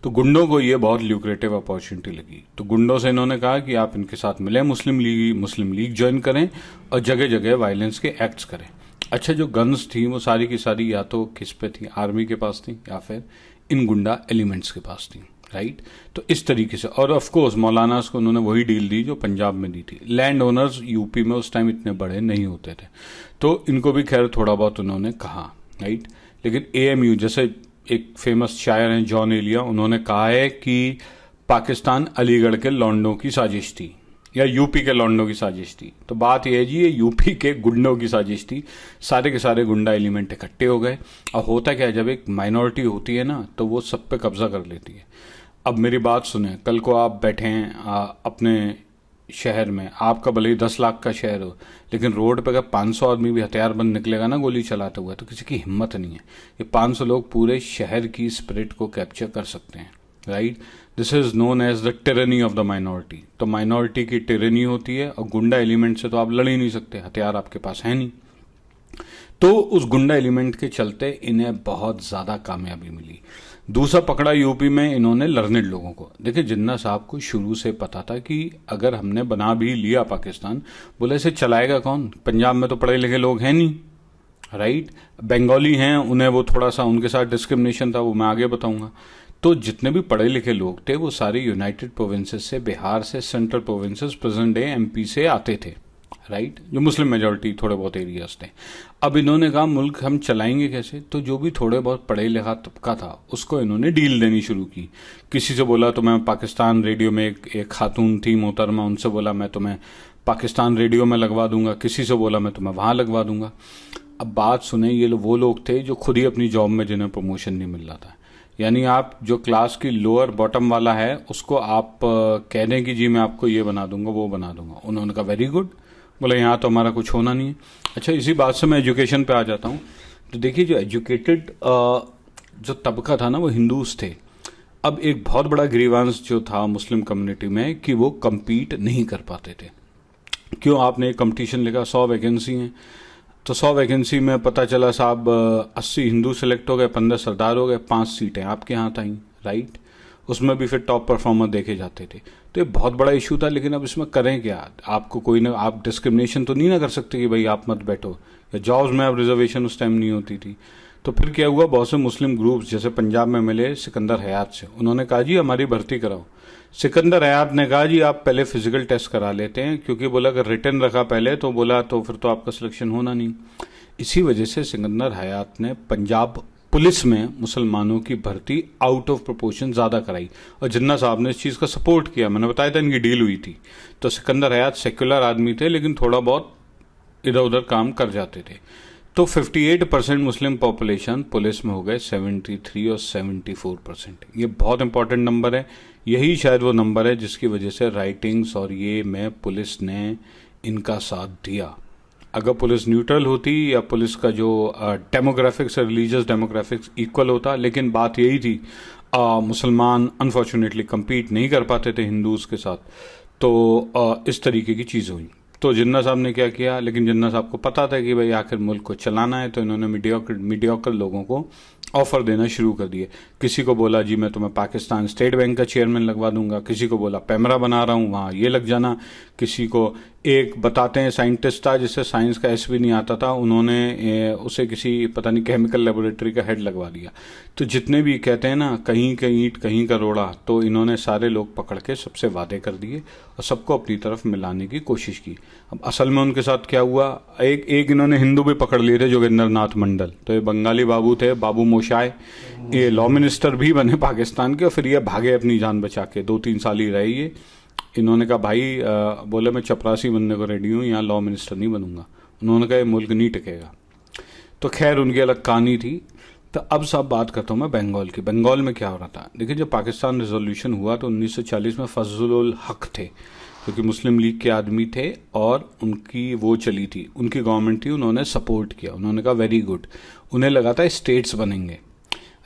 तो गुंडों को ये बहुत ल्यूक्रेटिव अपॉर्चुनिटी लगी, तो गुंडों से इन्होंने कहा कि आप इनके साथ मिलें, मुस्लिम लीग ज्वाइन करें और जगह जगह वायलेंस के एक्ट्स करें। अच्छा, जो गन्स थी वो सारी की सारी या तो किस पे थी, आर्मी के पास थी या फिर इन गुंडा एलिमेंट्स के पास थी, राइट। तो इस तरीके से, और ऑफ कोर्स मौलानास को उन्होंने वही डील दी जो पंजाब में दी थी। लैंड ओनर्स यूपी में उस टाइम इतने बड़े नहीं होते थे, तो इनको भी खैर थोड़ा बहुत उन्होंने कहा, राइट। लेकिन एएमयू जैसे एक फेमस शायर हैं जॉन एलिया, उन्होंने कहा है कि पाकिस्तान अलीगढ़ के लौंडों की साजिश थी या यूपी के लौंडों की साजिश थी। तो बात यह है जी, ये यूपी के गुंडों की साजिश थी। सारे के सारे गुंडा एलिमेंट इकट्ठे हो गए। और होता क्या है, जब एक माइनॉरिटी होती है ना तो वो सब पे कब्जा कर लेती है। अब मेरी बात सुने, कल को आप बैठे हैं अपने शहर में, आपका भले ही 10 लाख का शहर हो, लेकिन रोड पे अगर 500 आदमी भी हथियारबंद निकलेगा ना गोली चलाते हुए, तो किसी की हिम्मत नहीं है। ये 500 लोग पूरे शहर की स्पिरिट को कैप्चर कर सकते हैं, right. This is known as the tyranny of the minority. तो माइनॉरिटी की टिरनी होती है, और गुंडा एलिमेंट से तो आप लड़ ही नहीं सकते, हथियार आपके पास है नहीं। तो उस गुंडा एलिमेंट के चलते इन्हें बहुत ज्यादा कामयाबी मिली। दूसरा पकड़ा यूपी में इन्होंने लर्नेड लोगों को। देखिए, जिन्ना साहब को शुरू से पता था कि अगर हमने बना भी लिया पाकिस्तान, बोले इसे चलाएगा कौन, पंजाब में तो पढ़े लिखे लोग हैं नहीं, राइट। बंगाली हैं, उन्हें वो थोड़ा सा उनके साथ डिस्क्रिमिनेशन था, वो मैं आगे बताऊंगा। तो जितने भी पढ़े लिखे लोग थे वो सारे यूनाइटेड प्रोविंसेस से, बिहार से, central provinces, present day MP से आते थे, राइट, जो मुस्लिम मेजोरिटी थोड़े बहुत एरियाज थे। अब इन्होंने कहा मुल्क हम चलाएंगे कैसे, तो जो भी थोड़े बहुत पढ़े लिखा तबका था उसको इन्होंने डील देनी शुरू की। किसी से बोला तो मैं पाकिस्तान रेडियो में एक खातून थी मोहतरमा, उनसे बोला मैं तुम्हें पाकिस्तान रेडियो में लगवा दूंगा, किसी से बोला मैं तुम्हें वहां लगवा दूंगा। अब बात सुने, ये वो लोग थे जो खुद ही अपनी जॉब में जिन्हें प्रमोशन नहीं मिल रहा था। यानी आप जो क्लास की लोअर बॉटम वाला है उसको आप कह दें कि जी मैं आपको ये बना दूंगा वो बना दूंगा, उन्होंने कहा वेरी गुड, बोले यहाँ तो हमारा कुछ होना नहीं है। अच्छा, इसी बात से मैं एजुकेशन पे आ जाता हूँ। तो देखिए, जो एजुकेटेड जो तबका था ना वो हिंदूज थे। अब एक बहुत बड़ा ग्रीवांस जो था मुस्लिम कम्युनिटी में कि वो कम्पीट नहीं कर पाते थे। क्यों, आपने एक कंपटीशन लिखा, 100 वैकेंसी हैं, तो 100 वैकेंसी में पता चला साहब 80 हिंदू सेलेक्ट हो गए, 15 सरदार हो गए, 5 सीटें आपके यहाँ आई, राइट। उसमें भी फिर टॉप परफॉर्मर देखे जाते थे। तो ये बहुत बड़ा इशू था। लेकिन अब इसमें करें क्या, आपको कोई ना, आप डिस्क्रिमिनेशन तो नहीं ना कर सकते कि भाई आप मत बैठो, या जॉब्स में अब रिजर्वेशन उस टाइम नहीं होती थी। तो फिर क्या हुआ, बहुत से मुस्लिम ग्रुप्स जैसे पंजाब में मिले सिकंदर हयात से, उन्होंने कहा जी हमारी भर्ती कराओ। सिकंदर हयात ने कहा जी आप पहले फिजिकल टेस्ट करा लेते हैं, क्योंकि बोला अगर रिटर्न रखा पहले तो बोला तो फिर तो आपका सिलेक्शन होना नहीं। इसी वजह से सिकंदर हयात ने पंजाब पुलिस में मुसलमानों की भर्ती आउट ऑफ प्रोपोर्शन ज़्यादा कराई, और जिन्ना साहब ने इस चीज़ का सपोर्ट किया। मैंने बताया था इनकी डील हुई थी। तो सिकंदर हयात सेक्युलर आदमी थे, लेकिन थोड़ा बहुत इधर उधर काम कर जाते थे। तो 58% मुस्लिम पॉपुलेशन पुलिस में हो गए 73 और 74%। ये बहुत इंपॉर्टेंट नंबर है। यही शायद वो नंबर है जिसकी वजह से राइटिंग्स और ये में पुलिस ने इनका साथ दिया। अगर पुलिस न्यूट्रल होती या पुलिस का जो डेमोग्राफिक्स रिलीजियस डेमोग्राफिक्स इक्वल होता, लेकिन बात यही थी मुसलमान अनफॉर्चुनेटली compete नहीं कर पाते थे हिंदूज के साथ। तो इस तरीके की चीज़ हुई। तो जिन्ना साहब ने क्या किया, लेकिन जिन्ना साहब को पता था कि भाई आखिर मुल्क को चलाना है, तो इन्होंने मीडियोकर लोगों को ऑफर देना शुरू कर दिए। किसी को बोला जी मैं तुम्हें पाकिस्तान स्टेट बैंक का चेयरमैन लगवा दूंगा, किसी को बोला पैमरा बना रहा हूँ वहाँ ये लग जाना, किसी को एक बताते हैं साइंटिस्ट था जिससे साइंस का एस भी नहीं आता था, उन्होंने उसे किसी पता नहीं केमिकल लेबोरेटरी का हेड लगवा दिया। तो जितने भी कहते हैं ना कहीं का ईंट कहीं का रोड़ा, तो इन्होंने सारे लोग पकड़ के सबसे वादे कर दिए और सबको अपनी तरफ मिलाने की कोशिश की। अब असल में उनके साथ क्या हुआ, एक इन्होंने हिंदू भी पकड़ लिए थे जोगिंदर नाथ मंडल, तो ये बंगाली बाबू थे, बाबू मोशाय, ये लॉ मिनिस्टर भी बने पाकिस्तान के और फिर ये भागे अपनी जान बचा के, 2-3 साल ही रहे ये। इन्होंने कहा भाई बोले मैं चपरासी बनने को रेडी हूँ, यहाँ लॉ मिनिस्टर नहीं बनूंगा। उन्होंने कहा ये मुल्क नहीं टिकेगा। तो खैर उनकी अलग कहानी थी। तो अब सब बात करता हूँ मैं बंगाल की। बंगाल में क्या हो रहा था, देखिए जब पाकिस्तान रिजोल्यूशन हुआ तो 1940 में फजलुल हक थे जो कि मुस्लिम लीग के आदमी थे और उनकी वो चली थी, उनकी गवर्नमेंट थी, उन्होंने सपोर्ट किया, उन्होंने कहा वेरी गुड, उन्हें लगा था स्टेट्स बनेंगे।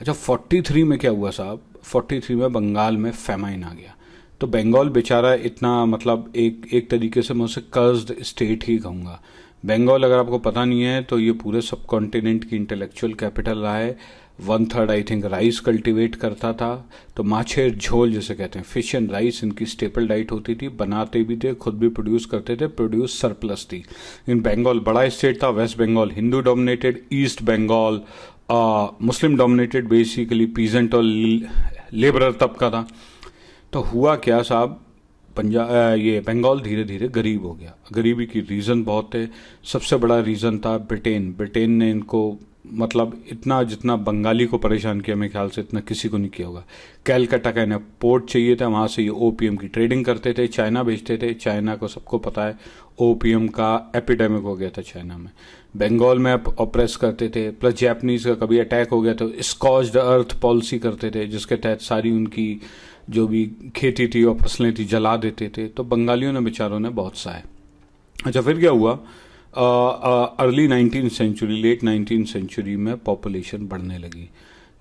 अच्छा 43 में क्या हुआ साहब, 43 में बंगाल में फेमाइन आ गया। तो बंगाल बेचारा इतना मतलब एक तरीके से मैं उसे कर्ज्ड स्टेट ही कहूँगा। बंगाल अगर आपको पता नहीं है तो ये पूरे सब कॉन्टिनेंट की इंटेलेक्चुअल कैपिटल रहा है। 1/3 आई थिंक राइस कल्टीवेट करता था, तो माछेर झोल जिसे कहते हैं, फिश एंड राइस इनकी स्टेपल डाइट होती थी, बनाते भी थे, खुद भी प्रोड्यूस करते थे, प्रोड्यूस सरप्लस थी। इन बंगाल बड़ा स्टेट था, west Bengal Hindu dominated, east Bengal Muslim dominated, basically peasant और लेबरर तबका था। तो हुआ क्या साहब, ये बंगाल धीरे धीरे गरीब हो गया। गरीबी की रीज़न बहुत थे, सबसे बड़ा रीज़न था ब्रिटेन ने इनको मतलब इतना जितना बंगाली को परेशान किया मेरे ख्याल से इतना किसी को नहीं किया होगा। कैलकाटा का इन्हें पोर्ट चाहिए था, वहाँ से ये ओपीएम की ट्रेडिंग करते थे, चाइना भेजते थे। चाइना को सबको पता है ओपीएम का एपिडेमिक हो गया था चाइना में, बंगाल में ऑप्रेस करते थे। प्लस जैपनीज़ का कभी अटैक हो गया तो स्कॉच्ड अर्थ पॉलिसी करते थे जिसके तहत सारी उनकी जो भी खेती थी और फसलें थी जला देते थे। तो बंगालियों ने बेचारों ने बहुत सहा है। अच्छा फिर क्या हुआ, early 19th century late 19th century में पॉपुलेशन बढ़ने लगी।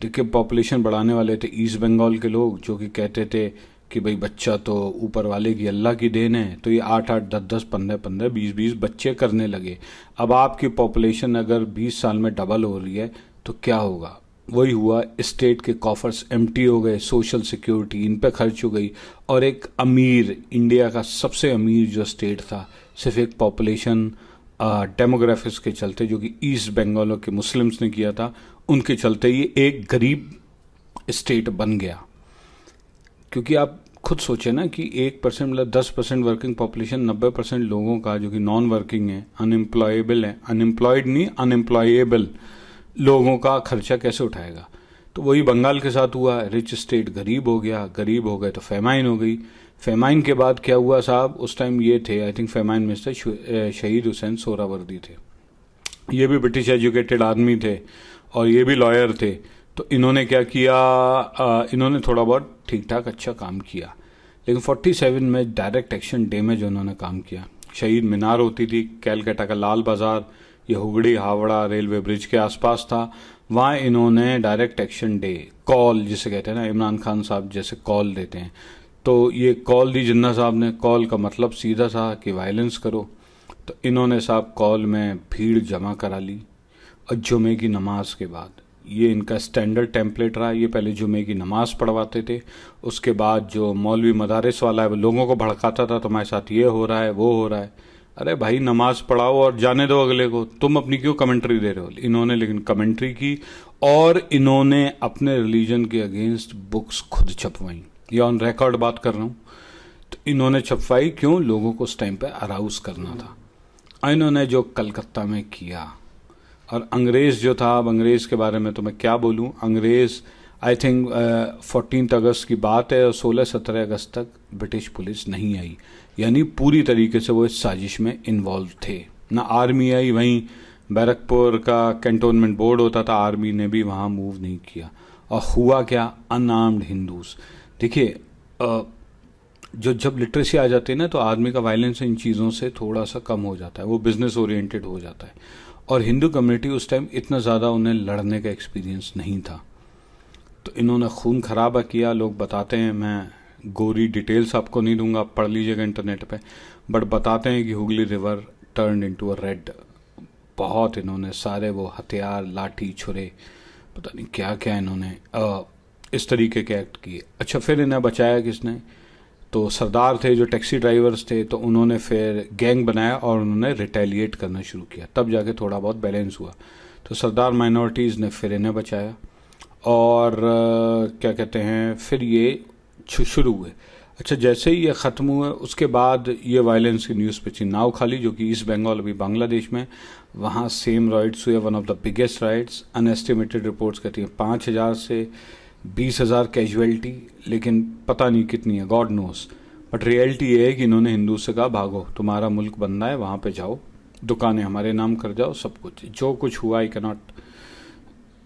देखिए पॉपुलेशन बढ़ाने वाले थे ईस्ट बंगाल के लोग जो कि कहते थे कि भाई बच्चा तो ऊपर वाले की अल्लाह की देन है, तो ये 8-8 10-10 15-15 20-20 बच्चे करने लगे। अब आपकी पॉपुलेशन अगर 20 साल में डबल हो रही है तो क्या होगा, वही हुआ, स्टेट के कॉफर्स एम्प्टी हो गए, सोशल सिक्योरिटी इन पे खर्च हो गई। और एक अमीर, इंडिया का सबसे अमीर जो स्टेट था, सिर्फ एक पॉपुलेशन डेमोग्राफिक्स के चलते जो कि ईस्ट बंगाल के मुस्लिम्स ने किया था उनके चलते ये एक गरीब स्टेट बन गया। क्योंकि आप खुद सोचें ना कि 1% मतलब 10% वर्किंग पॉपुलेशन, 90% लोगों का जो कि नॉन वर्किंग है, अनएम्प्लॉयबल है, अनएम्प्लॉयड नहीं अनएम्प्लॉयेबल लोगों का खर्चा कैसे उठाएगा। तो वही बंगाल के साथ हुआ, रिच स्टेट गरीब हो गया, गरीब हो गए तो फेमाइन हो गई। फेमाइन के बाद क्या हुआ साहब, उस टाइम ये थे आई थिंक फेमाइन मिनिस्टर शहीद हुसैन सोहरावर्दी थे। ये भी ब्रिटिश एजुकेटेड आदमी थे और ये भी लॉयर थे। तो इन्होंने क्या किया, इन्होंने थोड़ा बहुत ठीक ठाक अच्छा काम किया। लेकिन 47 में डायरेक्ट एक्शन डे में जो उन्होंने काम किया, शहीद मीनार होती थी, कैलकाटा का लाल बाजार, ये हुगड़ी हावड़ा रेलवे ब्रिज के आसपास था, वहाँ इन्होंने डायरेक्ट एक्शन डे कॉल जिसे कहते हैं ना, इमरान खान साहब जैसे कॉल देते हैं, तो ये कॉल दी जिन्ना साहब ने। कॉल का मतलब सीधा था कि वायलेंस करो। तो इन्होंने साहब कॉल में भीड़ जमा करा ली और जुमे की नमाज के बाद, ये इनका स्टैंडर्ड टेम्पलेट रहा। ये पहले जुमे की नमाज पढ़वाते थे, उसके बाद जो मौलवी मदारिस वाला है वो लोगों को भड़काता था तुम्हारे साथ ये हो रहा है वो हो रहा है। अरे भाई नमाज पढ़ाओ और जाने दो अगले को, तुम अपनी क्यों कमेंट्री दे रहे हो। इन्होंने लेकिन कमेंट्री की और इन्होंने अपने रिलीजन के अगेंस्ट बुक्स खुद छपवाई। ये ऑन रिकॉर्ड बात कर रहा हूँ। तो इन्होंने छपवाई क्यों, लोगों को उस टाइम पे अराउज करना था। इन्होंने जो कलकत्ता में किया, और अंग्रेज़ जो था, अब अंग्रेज़ के बारे में तो मैं क्या बोलूँ। अंग्रेज़ आई थिंक 14 अगस्त की बात है और 16-17 अगस्त तक ब्रिटिश पुलिस नहीं आई, यानी पूरी तरीके से वो इस साजिश में इन्वॉल्व थे। ना आर्मी आई, वहीं बैरकपुर का कैंटोनमेंट बोर्ड होता था, आर्मी ने भी वहाँ मूव नहीं किया। और हुआ क्या, अनआर्म्ड हिंदूज। देखिए जो जब लिटरेसी आ जाती है ना तो आदमी का वायलेंस इन चीज़ों से थोड़ा सा कम हो जाता है, वो बिजनेस ओरिएंटेड हो जाता है। और हिंदू कम्युनिटी उस टाइम इतना ज़्यादा उन्हें लड़ने का एक्सपीरियंस नहीं था, तो इन्होंने खून खराबा किया। लोग बताते हैं, मैं गोरी डिटेल्स आपको नहीं दूंगा, आप पढ़ लीजिएगा इंटरनेट पे, बट बताते हैं कि Hooghly river tern into a red. बहुत इन्होंने सारे वो हथियार, लाठी, छुरे पता नहीं क्या क्या इन्होंने इस तरीके के एक्ट किए। अच्छा, फिर इन्हें बचाया किसने? तो सरदार थे जो टैक्सी ड्राइवर्स थे, तो उन्होंने फिर गैंग बनाया और उन्होंने रिटेलिएट करना शुरू किया, तब जाके थोड़ा बहुत बैलेंस हुआ। तो सरदार माइनॉरिटीज़ ने फिर इन्हें बचाया और क्या कहते हैं, फिर ये शुरू हुए। अच्छा, जैसे ही ये ख़त्म हुए उसके बाद ये वायलेंस की न्यूज़ पे थी नाव खाली, जो कि ईस्ट बंगाल अभी बांग्लादेश में, वहाँ सेम राइट्स हुए, one of the biggest riots. Unestimated reports कहती हैं 5,000 से 20,000 कैजुअलिटी, लेकिन पता नहीं कितनी है, गॉड नोस। बट रियलिटी ये है कि इन्होंने हिंदू से कहा भागो, तुम्हारा मुल्क बनना है, वहाँ पे जाओ, दुकानें हमारे नाम कर जाओ, सब कुछ जो कुछ हुआ आई कैनॉट।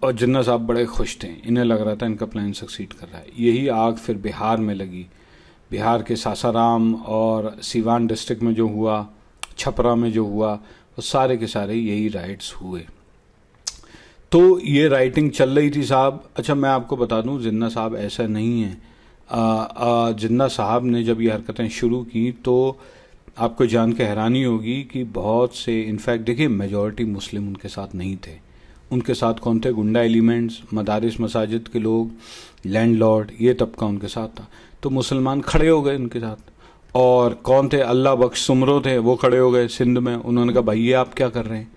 और जिन्ना साहब बड़े खुश थे, इन्हें लग रहा था इनका प्लान सक्सीड कर रहा है। यही आग फिर बिहार में लगी, बिहार के सासाराम और सीवान डिस्ट्रिक्ट में जो हुआ, छपरा में जो हुआ, वो सारे के सारे यही राइट्स हुए। तो ये राइटिंग चल रही थी साहब। अच्छा, मैं आपको बता दूं, जिन्ना साहब ऐसा नहीं है। जिन्ना साहब ने जब ये हरकतें शुरू की तो आपको जान के हैरानी होगी कि बहुत से, इनफैक्ट देखिए, मेजॉरिटी मुस्लिम उनके साथ नहीं थे। उनके साथ कौन थे? गुंडा एलिमेंट्स, मदारिस मसाजिद के लोग, लैंडलॉर्ड, ये तबका उनके साथ था। तो मुसलमान खड़े हो गए उनके साथ। और कौन थे? अल्लाह बख्श सुमरो थे, वो खड़े हो गए सिंध में। उन्होंने कहा भाई ये आप क्या कर रहे हैं?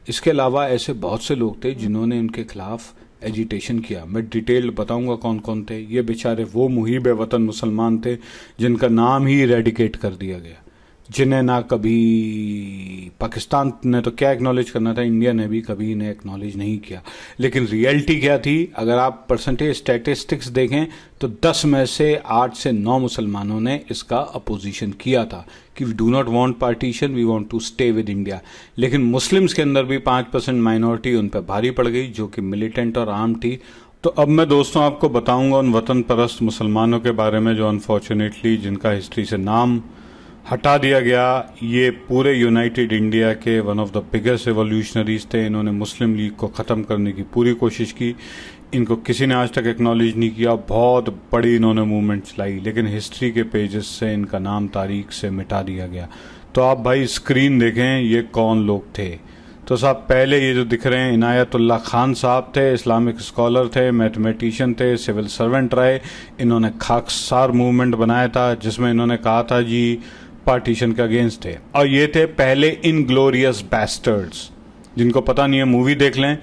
इसके अलावा ऐसे बहुत से लोग थे जिन्होंने उनके खिलाफ एजिटेशन किया। मैं डिटेल्ड बताऊंगा कौन कौन थे। ये बेचारे वो मुहिब वतन मुसलमान थे जिनका नाम ही इरेडिकेट कर दिया गया, जिन्हें ना कभी पाकिस्तान ने तो क्या एक्नॉलेज करना था, इंडिया ने भी कभी इन्हें एक्नॉलेज नहीं किया। लेकिन रियलिटी क्या थी? अगर आप परसेंटेज स्टैटिस्टिक्स देखें तो 10 में से 8 से 9 मुसलमानों ने इसका अपोजिशन किया था कि we do not want partition, we want to stay with India. लेकिन मुस्लिम्स के अंदर भी 5% माइनॉरिटी उन पर भारी पड़ गई, जो कि मिलिटेंट और आर्म थी। तो अब मैं दोस्तों आपको बताऊंगा उन वतन परस्त मुसलमानों के बारे में जो अनफॉर्चुनेटली जिनका हिस्ट्री से नाम हटा दिया गया। ये पूरे यूनाइटेड इंडिया के one of the biggest revolutionaries थे। इन्होंने मुस्लिम लीग को ख़त्म करने की पूरी कोशिश की। इनको किसी ने आज तक एक्नॉलेज नहीं किया। बहुत बड़ी इन्होंने मूवमेंट चलाई, लेकिन हिस्ट्री के पेजेस से इनका नाम तारीख से मिटा दिया गया। तो आप भाई स्क्रीन देखें, ये कौन लोग थे। तो साहब पहले ये जो दिख रहे हैं, इनायतुल्लाह खान साहब थे, इस्लामिक स्कॉलर थे, मैथमेटिशियन थे, सिविल सर्वेंट रहे। इन्होंने खाकसार मूवमेंट बनाया था जिसमें इन्होंने कहा था जी पार्टीशन के अगेंस्ट थे। और ये थे पहले इनग्लोरियस बैस्टर्ड्स, जिनको पता नहीं है मूवी देख लें।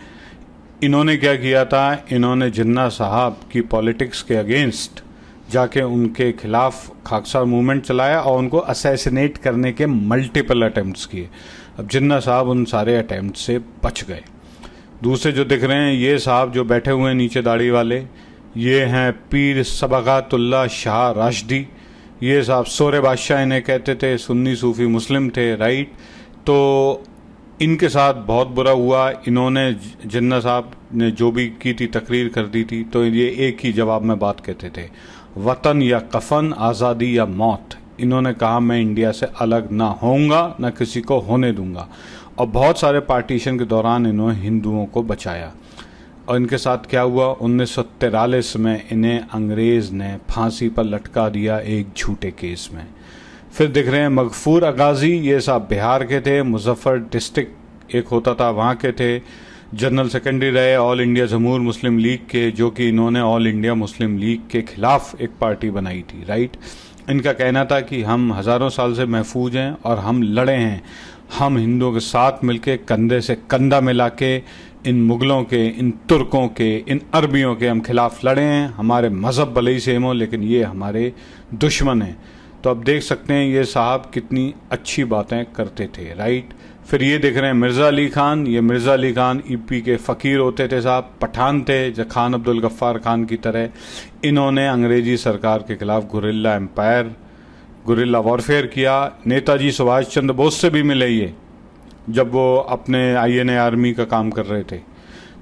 इन्होंने क्या किया था? इन्होंने जिन्ना साहब की पॉलिटिक्स के अगेंस्ट जाके उनके खिलाफ खाकसार मूवमेंट चलाया और उनको असैसिनेट करने के मल्टीपल अटेम्प्ट्स किए। अब जिन्ना साहब उन सारे अटेम्प्ट से बच गए। दूसरे जो दिख रहे हैं, ये साहब जो बैठे हुए हैं नीचे दाढ़ी वाले, ये हैं पीर सबगातुल्लाह शाह राशदी। ये साहब सोरे बादशाह इन्हें कहते थे, सुन्नी सूफी मुस्लिम थे, राइट। तो इनके साथ बहुत बुरा हुआ। इन्होंने, जिन्ना साहब ने जो भी की थी तकरीर कर दी थी, तो ये एक ही जवाब में बात कहते थे, वतन या कफन, आज़ादी या मौत। इन्होंने कहा मैं इंडिया से अलग ना होऊंगा, ना किसी को होने दूंगा। और बहुत सारे पार्टीशन के दौरान इन्होंने हिंदुओं को बचाया। और इनके साथ क्या हुआ? 1943 में इन्हें अंग्रेज़ ने फांसी पर लटका दिया एक झूठे केस में। फिर दिख रहे हैं मगफूर अगाजी, ये साहब बिहार के थे, मुजफ्फर डिस्ट्रिक्ट एक होता था वहाँ के थे। जनरल सेकेंडरी रहे ऑल इंडिया जमहूर मुस्लिम लीग के, जो कि इन्होंने ऑल इंडिया मुस्लिम लीग के खिलाफ एक पार्टी बनाई थी, राइट। इनका कहना था कि हम हज़ारों साल से महफूज हैं और हम लड़े हैं। हम हिंदुओं के साथ मिलके कंधे से कंधा मिला के इन मुग़लों के, इन तुर्कों के, इन अरबियों के हम खिलाफ लड़े हैं। हमारे मज़हब भले ही सेम हो, लेकिन ये हमारे दुश्मन हैं। तो अब देख सकते हैं ये साहब कितनी अच्छी बातें करते थे, राइट। फिर ये देख रहे हैं मिर्ज़ा अली खान। ये मिर्ज़ा अली खान यूपी के फ़कीर होते थे साहब, पठान थे, जो खान अब्दुल गफ्फार खान की तरह। इन्होंने अंग्रेज़ी सरकार के खिलाफ गुरिल्ला एम्पायर, गुरिल्ला वॉरफेयर किया। नेताजी सुभाष चंद्र बोस से भी मिले ये, जब वो अपने INA आर्मी का काम कर रहे थे।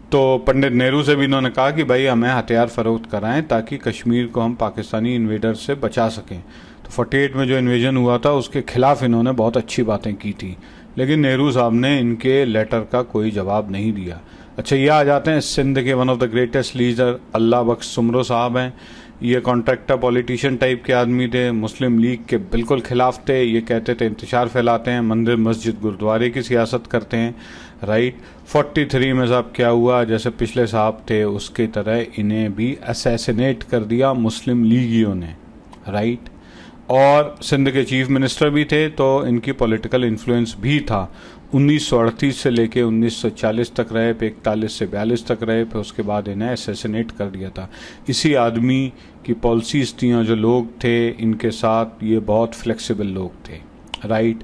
तो पंडित नेहरू से भी इन्होंने कहा कि भाई हमें हथियार फ़रोख्त कराएं ताकि कश्मीर को हम पाकिस्तानी इन्वेडर से बचा सकें। तो 48 में जो इन्वेजन हुआ था उसके खिलाफ इन्होंने बहुत अच्छी बातें की थी, लेकिन नेहरू साहब ने इनके लेटर का कोई जवाब नहीं दिया। अच्छा, ये आ जाते हैं सिंध के one of the greatest leader Allah Bakhsh Soomro sahab हैं। ये कॉन्ट्रैक्टर पॉलिटिशियन टाइप के आदमी थे, मुस्लिम लीग के बिल्कुल खिलाफ थे। ये कहते थे इंतशार फैलाते हैं, मंदिर मस्जिद गुरुद्वारे की सियासत करते हैं, राइट। 43 में साहब क्या हुआ, जैसे पिछले साहब थे उसकी तरह इन्हें भी असैसिनेट कर दिया मुस्लिम लीगियों ने, राइट। और सिंध के चीफ मिनिस्टर भी थे तो इनकी पॉलिटिकल इन्फ्लुएंस भी था। 1938 से लेके 1940 तक रहे, फिर 41 से 42 तक रहे, फिर उसके बाद इन्हें असैसिनेट कर दिया था। इसी आदमी की पॉलिसीज थी, जो लोग थे इनके साथ ये बहुत फ्लेक्सिबल लोग थे, राइट।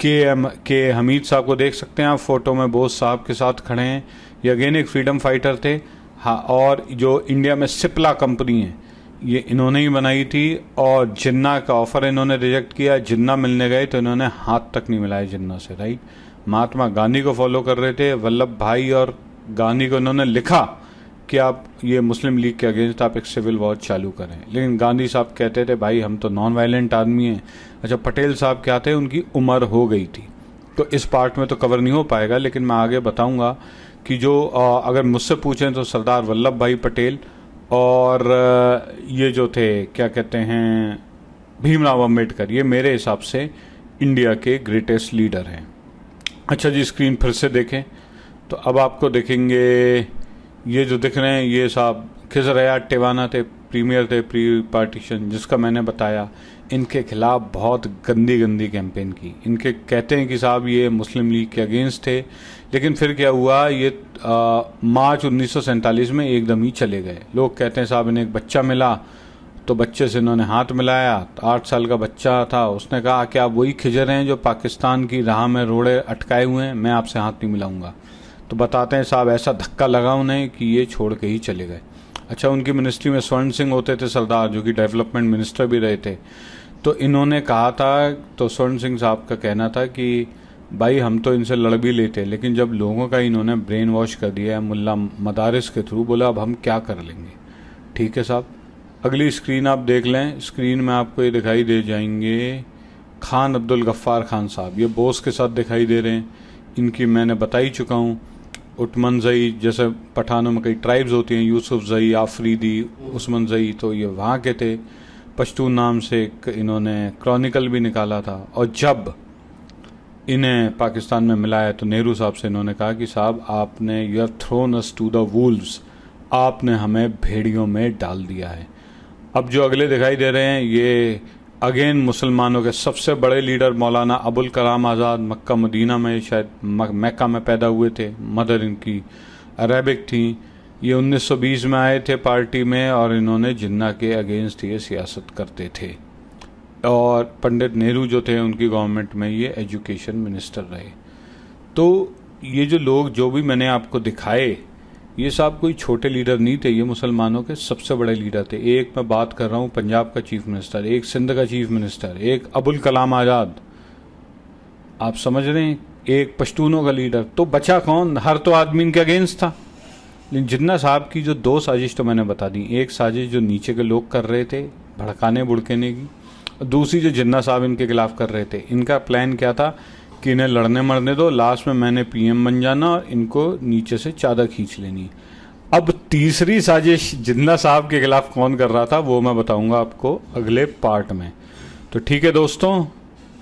के हमीद साहब को देख सकते हैं आप फोटो में, बोस साहब के साथ खड़े हैं। ये अगेन एक फ्रीडम फाइटर थे, हाँ। और जो इंडिया में सिप्ला कंपनी है ये इन्होंने ही बनाई थी, और जिन्ना का ऑफर इन्होंने रिजेक्ट किया। जिन्ना मिलने गए तो इन्होंने हाथ तक नहीं मिलाया जिन्ना से, राइट। महात्मा गांधी को फॉलो कर रहे थे, वल्लभ भाई और गांधी को इन्होंने लिखा कि आप ये मुस्लिम लीग के अगेंस्ट आप एक सिविल वॉर चालू करें, लेकिन गांधी साहब कहते थे भाई हम तो नॉन वायलेंट आदमी हैं। अच्छा, पटेल साहब क्या थे, उनकी उम्र हो गई थी, तो इस पार्ट में तो कवर नहीं हो पाएगा, लेकिन मैं आगे बताऊंगा कि जो अगर मुझसे पूछें तो सरदार वल्लभ भाई पटेल और ये जो थे क्या कहते हैं भीमराव अम्बेडकर, ये मेरे हिसाब से इंडिया के ग्रेटेस्ट लीडर हैं। अच्छा जी, स्क्रीन फिर से देखें तो अब आपको देखेंगे ये जो दिख रहे हैं ये साहब खिजरया टिवाना थे, प्रीमियर थे प्री पार्टीशन, जिसका मैंने बताया इनके खिलाफ बहुत गंदी गंदी कैंपेन की। इनके कहते हैं कि साहब ये मुस्लिम लीग के अगेंस्ट थे, लेकिन फिर क्या हुआ, ये मार्च 1947 में एकदम ही चले गए। लोग कहते हैं साहब इन्हें एक बच्चा मिला तो बच्चे से इन्होंने हाथ मिलाया, 8 साल का बच्चा था, उसने कहा कि आप वही खिजर हैं जो पाकिस्तान की राह में रोड़े अटकाए हुए हैं, मैं आपसे हाथ नहीं मिलाऊंगा। तो बताते हैं साहब ऐसा धक्का लगा उन्हें कि ये छोड़ के ही चले गए। अच्छा, उनकी मिनिस्ट्री में स्वर्ण सिंह होते थे सरदार, जो कि डेवलपमेंट मिनिस्टर भी रहे थे। तो इन्होंने कहा था, तो स्वर्ण सिंह साहब का कहना था कि भाई हम तो इनसे लड़ भी लेते, लेकिन जब लोगों का इन्होंने ब्रेन वॉश कर दिया है मुल्ला मदारिस के थ्रू, बोला अब हम क्या कर लेंगे। ठीक है साहब, अगली स्क्रीन आप देख लें। स्क्रीन में आपको ये दिखाई दे जाएंगे खान अब्दुल गफ्फार खान साहब, ये बोस के साथ दिखाई दे रहे हैं। इनकी मैंने बता ही चुका हूँ। उटमन जई, जैसे पठानों में कई ट्राइब्स होती हैं, यूसुफ जई, आफरीदी, उस्मान जई, तो ये वहाँ के थे। पश्तून नाम से इन्होंने क्रॉनिकल भी निकाला था। और जब इन्हें पाकिस्तान में मिलाया तो नेहरू साहब से इन्होंने कहा कि साहब आपने you have thrown us to the wolves, आपने हमें भेड़ियों में डाल दिया है। अब जो अगले दिखाई दे रहे हैं ये अगेन मुसलमानों के सबसे बड़े leader Maulana Abul Kalam Azad, Mecca Medina में, शायद मक्का में पैदा हुए थे, मदर इनकी अरेबिक थी। ये 1920 में आए थे पार्टी में और इन्होंने जिन्ना के अगेंस्ट ये सियासत करते थे। और पंडित नेहरू जो थे उनकी गवर्नमेंट में ये एजुकेशन मिनिस्टर रहे। तो ये जो लोग जो भी मैंने आपको दिखाए ये साहब कोई छोटे लीडर नहीं थे, ये मुसलमानों के सबसे बड़े लीडर थे। एक मैं बात कर रहा हूँ पंजाब का चीफ मिनिस्टर, एक सिंध का चीफ मिनिस्टर, एक अबुल कलाम आज़ाद, आप समझ रहे हैं, एक पश्तूनों का लीडर। तो बचा कौन, हर तो आदमी इनके अगेंस्ट था। लेकिन जिन्ना साहब की जो 2 साजिश तो मैंने बता दी, एक साजिश जो नीचे के लोग कर रहे थे भड़काने बुड़केने की, दूसरी जो जिन्ना साहब इनके खिलाफ कर रहे थे। इनका प्लान क्या था कि इन्हें लड़ने मरने दो, लास्ट में मैंने पीएम बन जाना और इनको नीचे से चादर खींच लेनी। अब तीसरी साजिश जिन्ना साहब के खिलाफ कौन कर रहा था वो मैं बताऊंगा आपको अगले पार्ट में। तो ठीक है दोस्तों,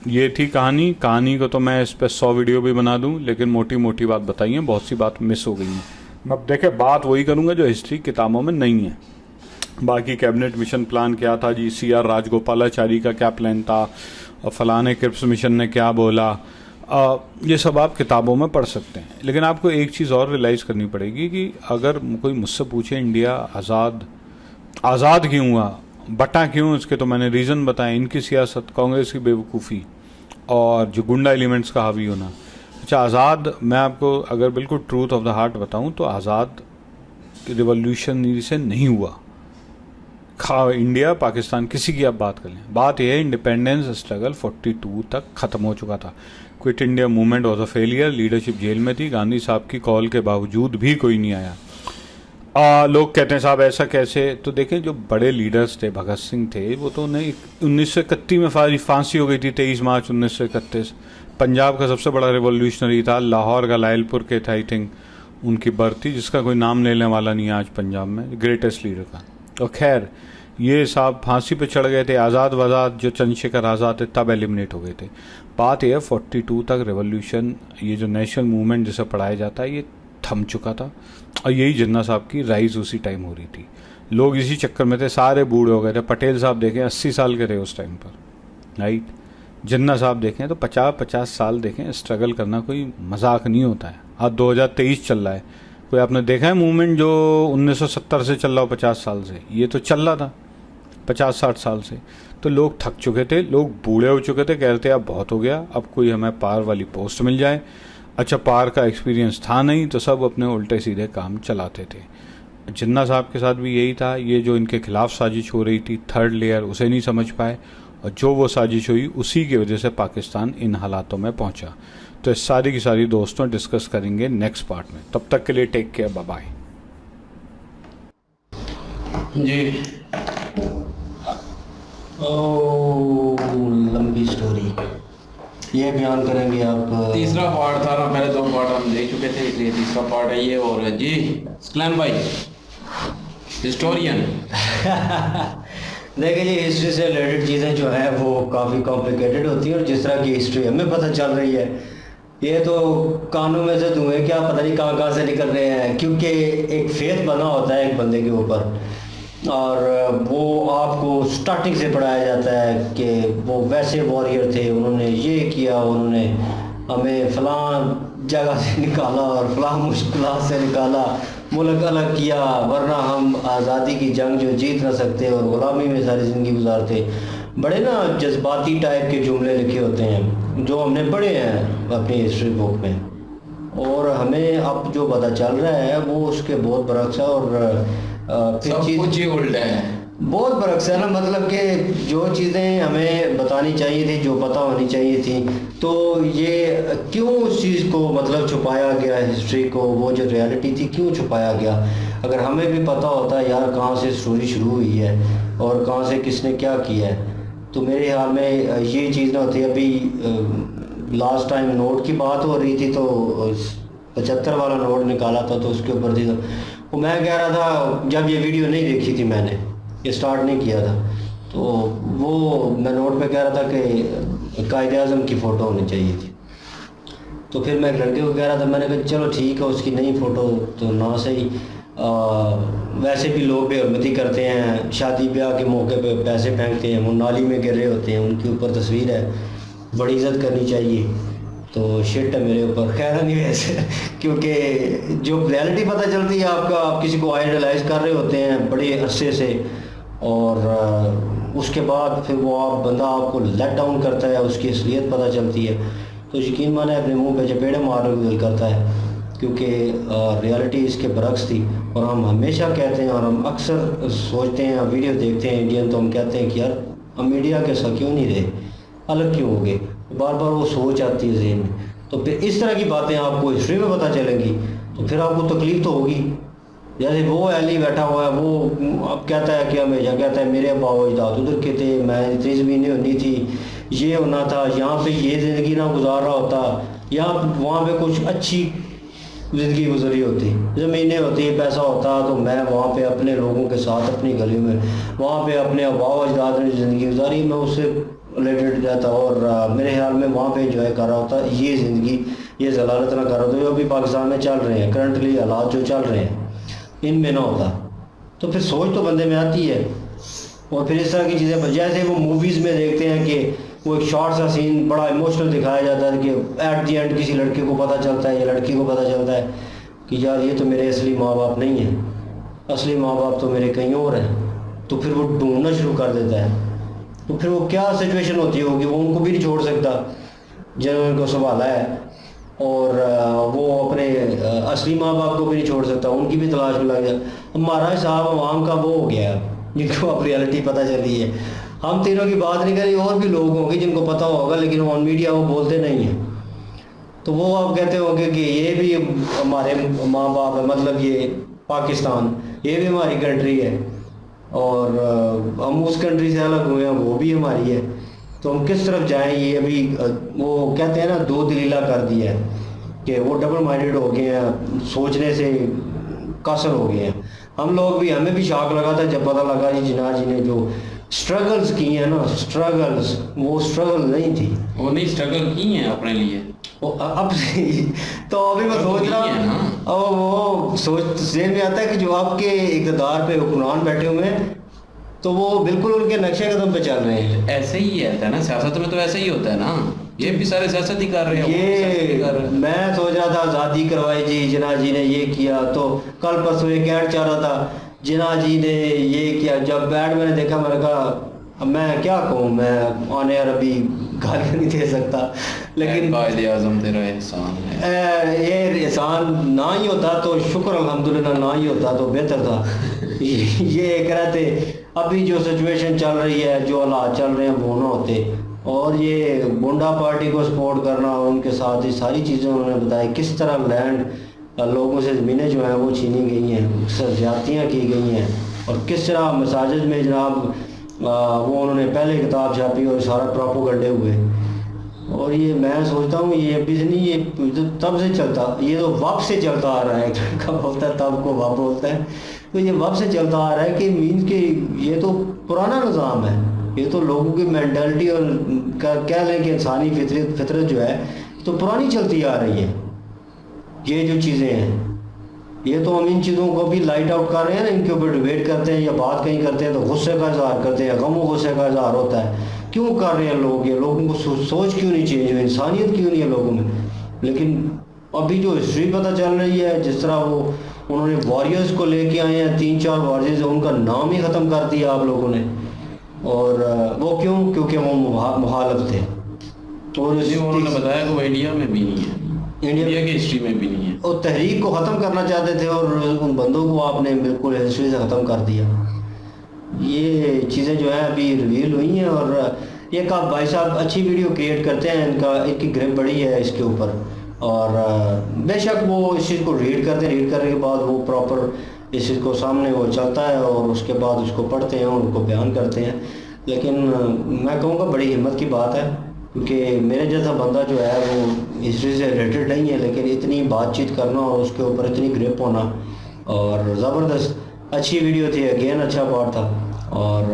ये थी कहानी। कहानी को तो मैं इस पर 100 वीडियो भी बना दूं, लेकिन मोटी मोटी बात बताई है, बहुत सी बात मिस हो गई है। मैं अब देखे बात वही करूंगा जो हिस्ट्री किताबों में नहीं है। बाकी कैबिनेट मिशन प्लान क्या था जी, CR राजगोपालाचारी का क्या प्लान था, और फलाने क्रिप्स मिशन ने क्या बोला, ये सब आप किताबों में पढ़ सकते हैं। लेकिन आपको एक चीज़ और रियलाइज़ करनी पड़ेगी कि अगर कोई मुझसे पूछे इंडिया आज़ाद क्यों हुआ, बटा क्यों, इसके तो मैंने रीज़न बताए। इनकी सियासत, कांग्रेस की बेवकूफ़ी और जो गुंडा एलिमेंट्स का हावी होना। अच्छा, आज़ाद मैं आपको अगर बिल्कुल ट्रूथ ऑफ द हार्ट बताऊं तो आज़ाद रिवॉल्यूशन से नहीं हुआ। इंडिया पाकिस्तान किसी की आप बात कर लें, बात यह है इंडिपेंडेंस स्ट्रगल 42 तक ख़त्म हो चुका था। Quit India movement was a failure, leadership jail में थी, गांधी साहब की कॉल के बावजूद भी कोई नहीं आया। लोग कहते हैं साहब ऐसा कैसे, तो देखें जो बड़े लीडर्स थे, भगत सिंह थे, वो तो उन्हें 1931 में फांसी हो गई थी, 23 मार्च 1931। पंजाब का सबसे बड़ा रिवॉल्यूशनरी था, लाहौर का लायलपुर के था, आई थिंक उनकी बर्थ थी, जिसका कोई नाम लेने वाला नहीं है आज पंजाब में, ग्रेटेस्ट लीडर का। तो खैर ये साहब फांसी पे चढ़ गए थे, आज़ाद वज़ाद जो चंद्रशेखर आज़ाद थे तब एलिमिनेट हो गए थे। बात यह 42 तक रेवोल्यूशन, ये जो नेशनल मूवमेंट जिसे पढ़ाया जाता है, ये थम चुका था और यही जिन्ना साहब की राइज़ उसी टाइम हो रही थी। लोग इसी चक्कर में थे, सारे बूढ़े हो गए थे। पटेल साहब देखें 80 साल के थे उस टाइम पर, राइट। जिन्ना साहब देखें तो 50-50 साल देखें। स्ट्रगल करना कोई मजाक नहीं होता है। आज 2023 चल रहा है, कोई आपने देखा है मूवमेंट जो 1970 से चल रहा हो 50 साल से? ये तो चल रहा था 50-60 साल से। तो लोग थक चुके थे, लोग बूढ़े हो चुके थे, कह रहे थे अब बहुत हो गया, अब कोई हमें पार वाली पोस्ट मिल जाए। अच्छा, पार का एक्सपीरियंस था नहीं तो सब अपने उल्टे सीधे काम चलाते थे। जिन्ना साहब के साथ भी यही था। ये जो इनके खिलाफ साजिश हो रही थी, थर्ड लेयर, उसे नहीं समझ पाए और जो वो साजिश हुई उसी की वजह से पाकिस्तान इन हालातों में पहुंचा। तो इस सारी की सारी दोस्तों डिस्कस करेंगे नेक्स्ट पार्ट में। तब तक के लिए टेक केयर, बाय बाय जी। लंबी स्टोरी ये बयान करेंगे आप। तीसरा पार्ट था ना, पहले 2 पार्ट हम देख चुके थे, इसलिए तीसरा पार्ट है ये। और जी स्लैन भाई हिस्टोरियन देखिए जी, हिस्ट्री से रिलेटेड चीज़ें जो हैं वो काफ़ी कॉम्प्लिकेटेड होती हैं और जिस तरह की हिस्ट्री हमें पता चल रही है, ये तो कानों में से धुएं क्या पता नहीं कहाँ से निकल रहे हैं। क्योंकि एक फेथ बना होता है एक बंदे के ऊपर और वो आपको स्टार्टिंग से पढ़ाया जाता है कि वो वैसे वॉरियर थे, उन्होंने ये किया, उन्होंने हमें फ़लाँ जगह से निकाला और फ़लाँ मुश्किलात से निकाला, मुल्क अलग किया, वरना हम आज़ादी की जंग जो जीत ना सकते और ग़ुलामी में सारी ज़िंदगी गुजारते। बड़े ना जज्बाती टाइप के जुमले लिखे होते हैं जो हमने पढ़े हैं अपनी हिस्ट्री बुक में, और हमें अब जो पता चल रहा है वो उसके बहुत बरक्स है। और फिर सब कुछ ही उल्टा है, बहुत बरक्स है ना, मतलब कि जो चीज़ें हमें बतानी चाहिए थी, जो पता होनी चाहिए थी, तो ये क्यों उस चीज़ को मतलब छुपाया गया, हिस्ट्री को, वो जो रियलिटी थी क्यों छुपाया गया। अगर हमें भी पता होता है यार कहाँ से स्टोरी शुरू हुई है और कहाँ से किसने क्या किया है, तो मेरे ख्याल में ये चीज़ ना होती। अभी लास्ट टाइम नोट की बात हो रही थी तो 75 वाला नोट निकाला था, तो उसके ऊपर थी वो मैं कह रहा था, जब ये वीडियो नहीं देखी थी मैंने, ये स्टार्ट नहीं किया था, तो वो मैं नोट पे कह रहा था कि कायद-ए-आज़म की फ़ोटो होनी चाहिए थी। तो फिर मैं एक लड़के को कह रहा था, मैंने कहा चलो ठीक है उसकी नई फ़ोटो तो ना सही, वैसे भी लोग बेहरमती करते हैं, शादी ब्याह के मौके पे पैसे फेंकते हैं, वो नाली में गिर रहे होते हैं, उनके ऊपर तस्वीर है, बड़ी इज़्ज़त करनी चाहिए। तो शिट है मेरे ऊपर, खैर नहीं वैसे क्योंकि जो रियलिटी पता चलती है आपका, आप किसी को आइडलाइज कर रहे होते हैं बड़े अरसे से और उसके बाद फिर वो आप बंदा आपको लेट डाउन करता है, उसकी असलियत पता चलती है, तो यकीन माने अपने मुंह पे चपेड़े मारने को दिल करता है, क्योंकि रियलिटी इसके बरक्स थी। और हम हमेशा कहते हैं और हम अक्सर सोचते हैं, वीडियो देखते हैं इंडियन, तो हम कहते हैं कि यार हम मीडिया के साथ क्यों नहीं रहे, अलग क्यों हो गए, बार बार वो सोच आती है ज़हन में। तो फिर इस तरह की बातें आपको हिस्ट्री में पता चलेंगी तो फिर आपको तकलीफ़ तो होगी। जैसे वो एली बैठा हुआ है, वो अब कहता है कि हमेशा कहता है मेरे अब्बा अजदाद उधर के थे, मैं इतनी ज़मीनें होनी थी, ये होना था, यहाँ पे ये ज़िंदगी ना गुजार रहा होता, यहाँ वहाँ पे कुछ अच्छी ज़िंदगी गुजरी होती, ज़मीनें होती, पैसा होता, तो मैं वहाँ पे अपने लोगों के साथ अपनी गली में वहाँ पे अपने अब्बा अजदाद ने ज़िंदगी गुजारी, मैं उससे रिलेटेड रहता और मेरे ख्याल में वहाँ पे एंजॉय कर रहा होता, ये ज़िंदगी, ये जलालत ना कर रहा होता जो अभी पाकिस्तान में चल रहे हैं, करंटली हालात जो चल रहे हैं इनमें ना होता। तो फिर सोच तो बंदे में आती है। और फिर इस तरह की चीज़ें, जैसे वो मूवीज़ में देखते हैं कि वो एक शॉर्ट सा सीन बड़ा इमोशनल दिखाया जाता है कि एट दी एंड किसी लड़के को पता चलता है या लड़की को पता चलता है कि यार ये तो मेरे असली माँ बाप नहीं हैं, असली माँ बाप तो मेरे कहीं और हैं, तो फिर वो ढूंढना शुरू कर देता है। तो फिर वो क्या सिचुएशन होती होगी, वो उनको भी नहीं छोड़ सकता जिन्होंने उनको संभाला है, और वो अपने असली माँ बाप को भी नहीं छोड़ सकता, उनकी भी तलाश में लग जाए। हमारा हिसाब आवाम का वो हो गया जिनको अब रियलिटी पता चली है। हम तीनों की बात नहीं करें, और भी लोग होंगे जिनको पता होगा लेकिन ऑन मीडिया वो बोलते नहीं हैं। तो वो आप कहते होंगे कि ये भी हमारे माँ बाप है, मतलब ये पाकिस्तान ये भी हमारी कंट्री है और हम उस कंट्री से अलग हुए हैं, वो भी हमारी है, तो हम किस तरफ जाएं। ये अभी वो कहते हैं ना, दो दिलीला कर दिया है कि वो डबल माइंडेड हो गए हैं, सोचने से कासल हो गए हैं। हम लोग भी, हमें भी शॉक लगा था जब पता लगा जी जिन्ना जी ने जो स्ट्रगल्स की हैं ना, स्ट्रगल्स, वो स्ट्रगल नहीं थी, वो नहीं स्ट्रगल की है अपने लिए। वो अब तो अभी मैं सोच रहा है ना। हूँ, अब वो सोच ज़हन में आता है कि जो आपके इक़्तिदार पे हुक्मरान बैठे हुए हैं तो वो बिल्कुल उनके नक्शे कदम पे चल रहे हैं। ऐसे ही रहता है ना, सियासत में तो ऐसा ही होता है ना, ये भी सारे सियासत ही कर रहे हैं, वो भी सियासत ही कर रहे ये हैं। मैं सोच रहा था आज़ादी करवाई जी, जिन्ना जी ने ये किया, तो कल परसों एक ऐड चल रहा था जिन्ना जी ने ये किया। जब ऐड मैंने देखा मैंने कहा अब मैं क्या कहूँ, मैं ऑन एयर अभी गालियाँ नहीं दे सकता, लेकिन कायदे आज़म तेरा एहसान है। ये एहसान ना ही होता तो शुक्र अल्हम्दुलिल्लाह, ना ही होता तो बेहतर था। ये कह रहे थे अभी जो सिचुएशन चल रही है, जो हालात चल रहे हैं वो ना होते, और ये बुंडा पार्टी को सपोर्ट करना और उनके साथ ये सारी चीज़ें उन्होंने बताई, किस तरह लैंड लोगों से ज़मीनें जो हैं वो छीनी गई हैं, ज्यादतियाँ की गई हैं, और किस तरह मसाजिद में जनाब वो उन्होंने पहले किताब छापी और सारा प्रोपोगंडे हुए। और ये मैं सोचता हूँ ये अभी से नहीं, ये तो तब से चलता, ये तो वक्त से चलता आ रहा है। कब बोलता है तब को वक्त बोलता है, तो ये वक्त से चलता आ रहा है कि मीन के ये तो पुराना निज़ाम है, ये तो लोगों की मेंटालिटी और कह लें कि इंसानी फितरत जो है तो पुरानी चलती आ रही है। ये जो चीज़ें हैं ये तो हम इन चीज़ों को भी लाइट आउट कर रहे हैं ना, इनके ऊपर डिबेट करते हैं या बात कहीं करते हैं तो गुस्से का इजहार करते हैं, गम गुस्से का इजहार होता है। क्यों कर रहे हैं लोग ये, लोगों को सोच क्यों नहीं चेंज हुई, इंसानियत क्यों नहीं है लोगों में। लेकिन अभी जो हिस्ट्री पता चल रही है, जिस तरह वो उन्होंने वॉरियर्स को लेके आए हैं, 3-4 वॉरियर्स, उनका नाम ही ख़त्म कर दिया आप लोगों ने। और वो क्यों, क्योंकि वो मुखालफ थे। और उन्होंने बताया कि वो इंडिया में भी नहीं है, इंडिया की हिस्ट्री में भी नहीं है। और तहरीक को ख़त्म करना चाहते थे और उन बंदों को आपने बिल्कुल हिस्ट्री से ख़त्म कर दिया। ये चीज़ें जो है अभी रिवील हुई हैं। और एक आप भाई साहब अच्छी वीडियो क्रिएट करते हैं, इनकी ग्रिप बड़ी है इसके ऊपर, और बेशक वो इस चीज़ को रीड करते हैं, रीड करने के बाद वो प्रॉपर इस चीज़ को सामने वो चलता है और उसके बाद उसको पढ़ते हैं और उनको बयान करते हैं। लेकिन मैं कहूँगा बड़ी हिम्मत की बात है, क्योंकि मेरे जैसा बंदा जो है वो हिस्ट्री से रिलेटेड नहीं है, लेकिन इतनी बातचीत करना और उसके ऊपर इतनी ग्रिप होना, और ज़बरदस्त अच्छी वीडियो थी, अगेन अच्छा पार्ट था, और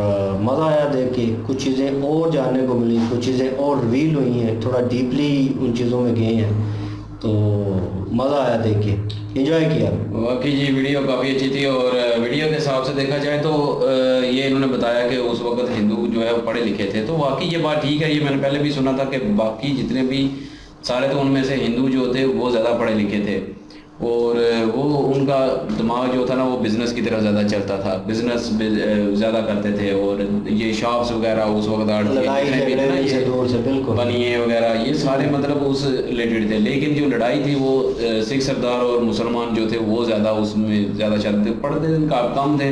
मज़ा आया देख के। कुछ चीज़ें और जानने को मिली, कुछ चीज़ें और रिवील हुई हैं, थोड़ा डीपली उन चीज़ों में गए हैं, तो मज़ा आया देख के, एंजॉय किया। वाकई ये वीडियो काफ़ी अच्छी थी। और वीडियो के हिसाब से देखा जाए तो ये इन्होंने बताया कि उस वक्त हिंदू जो है वो पढ़े लिखे थे, तो वाकई ये बात ठीक है। ये मैंने पहले भी सुना था कि बाकी जितने भी सारे, तो उनमें से हिंदू जो थे वो ज़्यादा पढ़े लिखे थे, और वो उनका दिमाग जो था ना वो बिज़नेस की तरफ ज़्यादा चलता था, बिज़नेस ज़्यादा करते थे। और ये शॉप्स वगैरह उस वक्त बनिए वगैरह ये सारे मतलब उस रिलेटेड थे। लेकिन जो लड़ाई थी वो सिख सरदार और मुसलमान जो थे वो ज़्यादा उसमें ज़्यादा चलते, पढ़ते कम थे,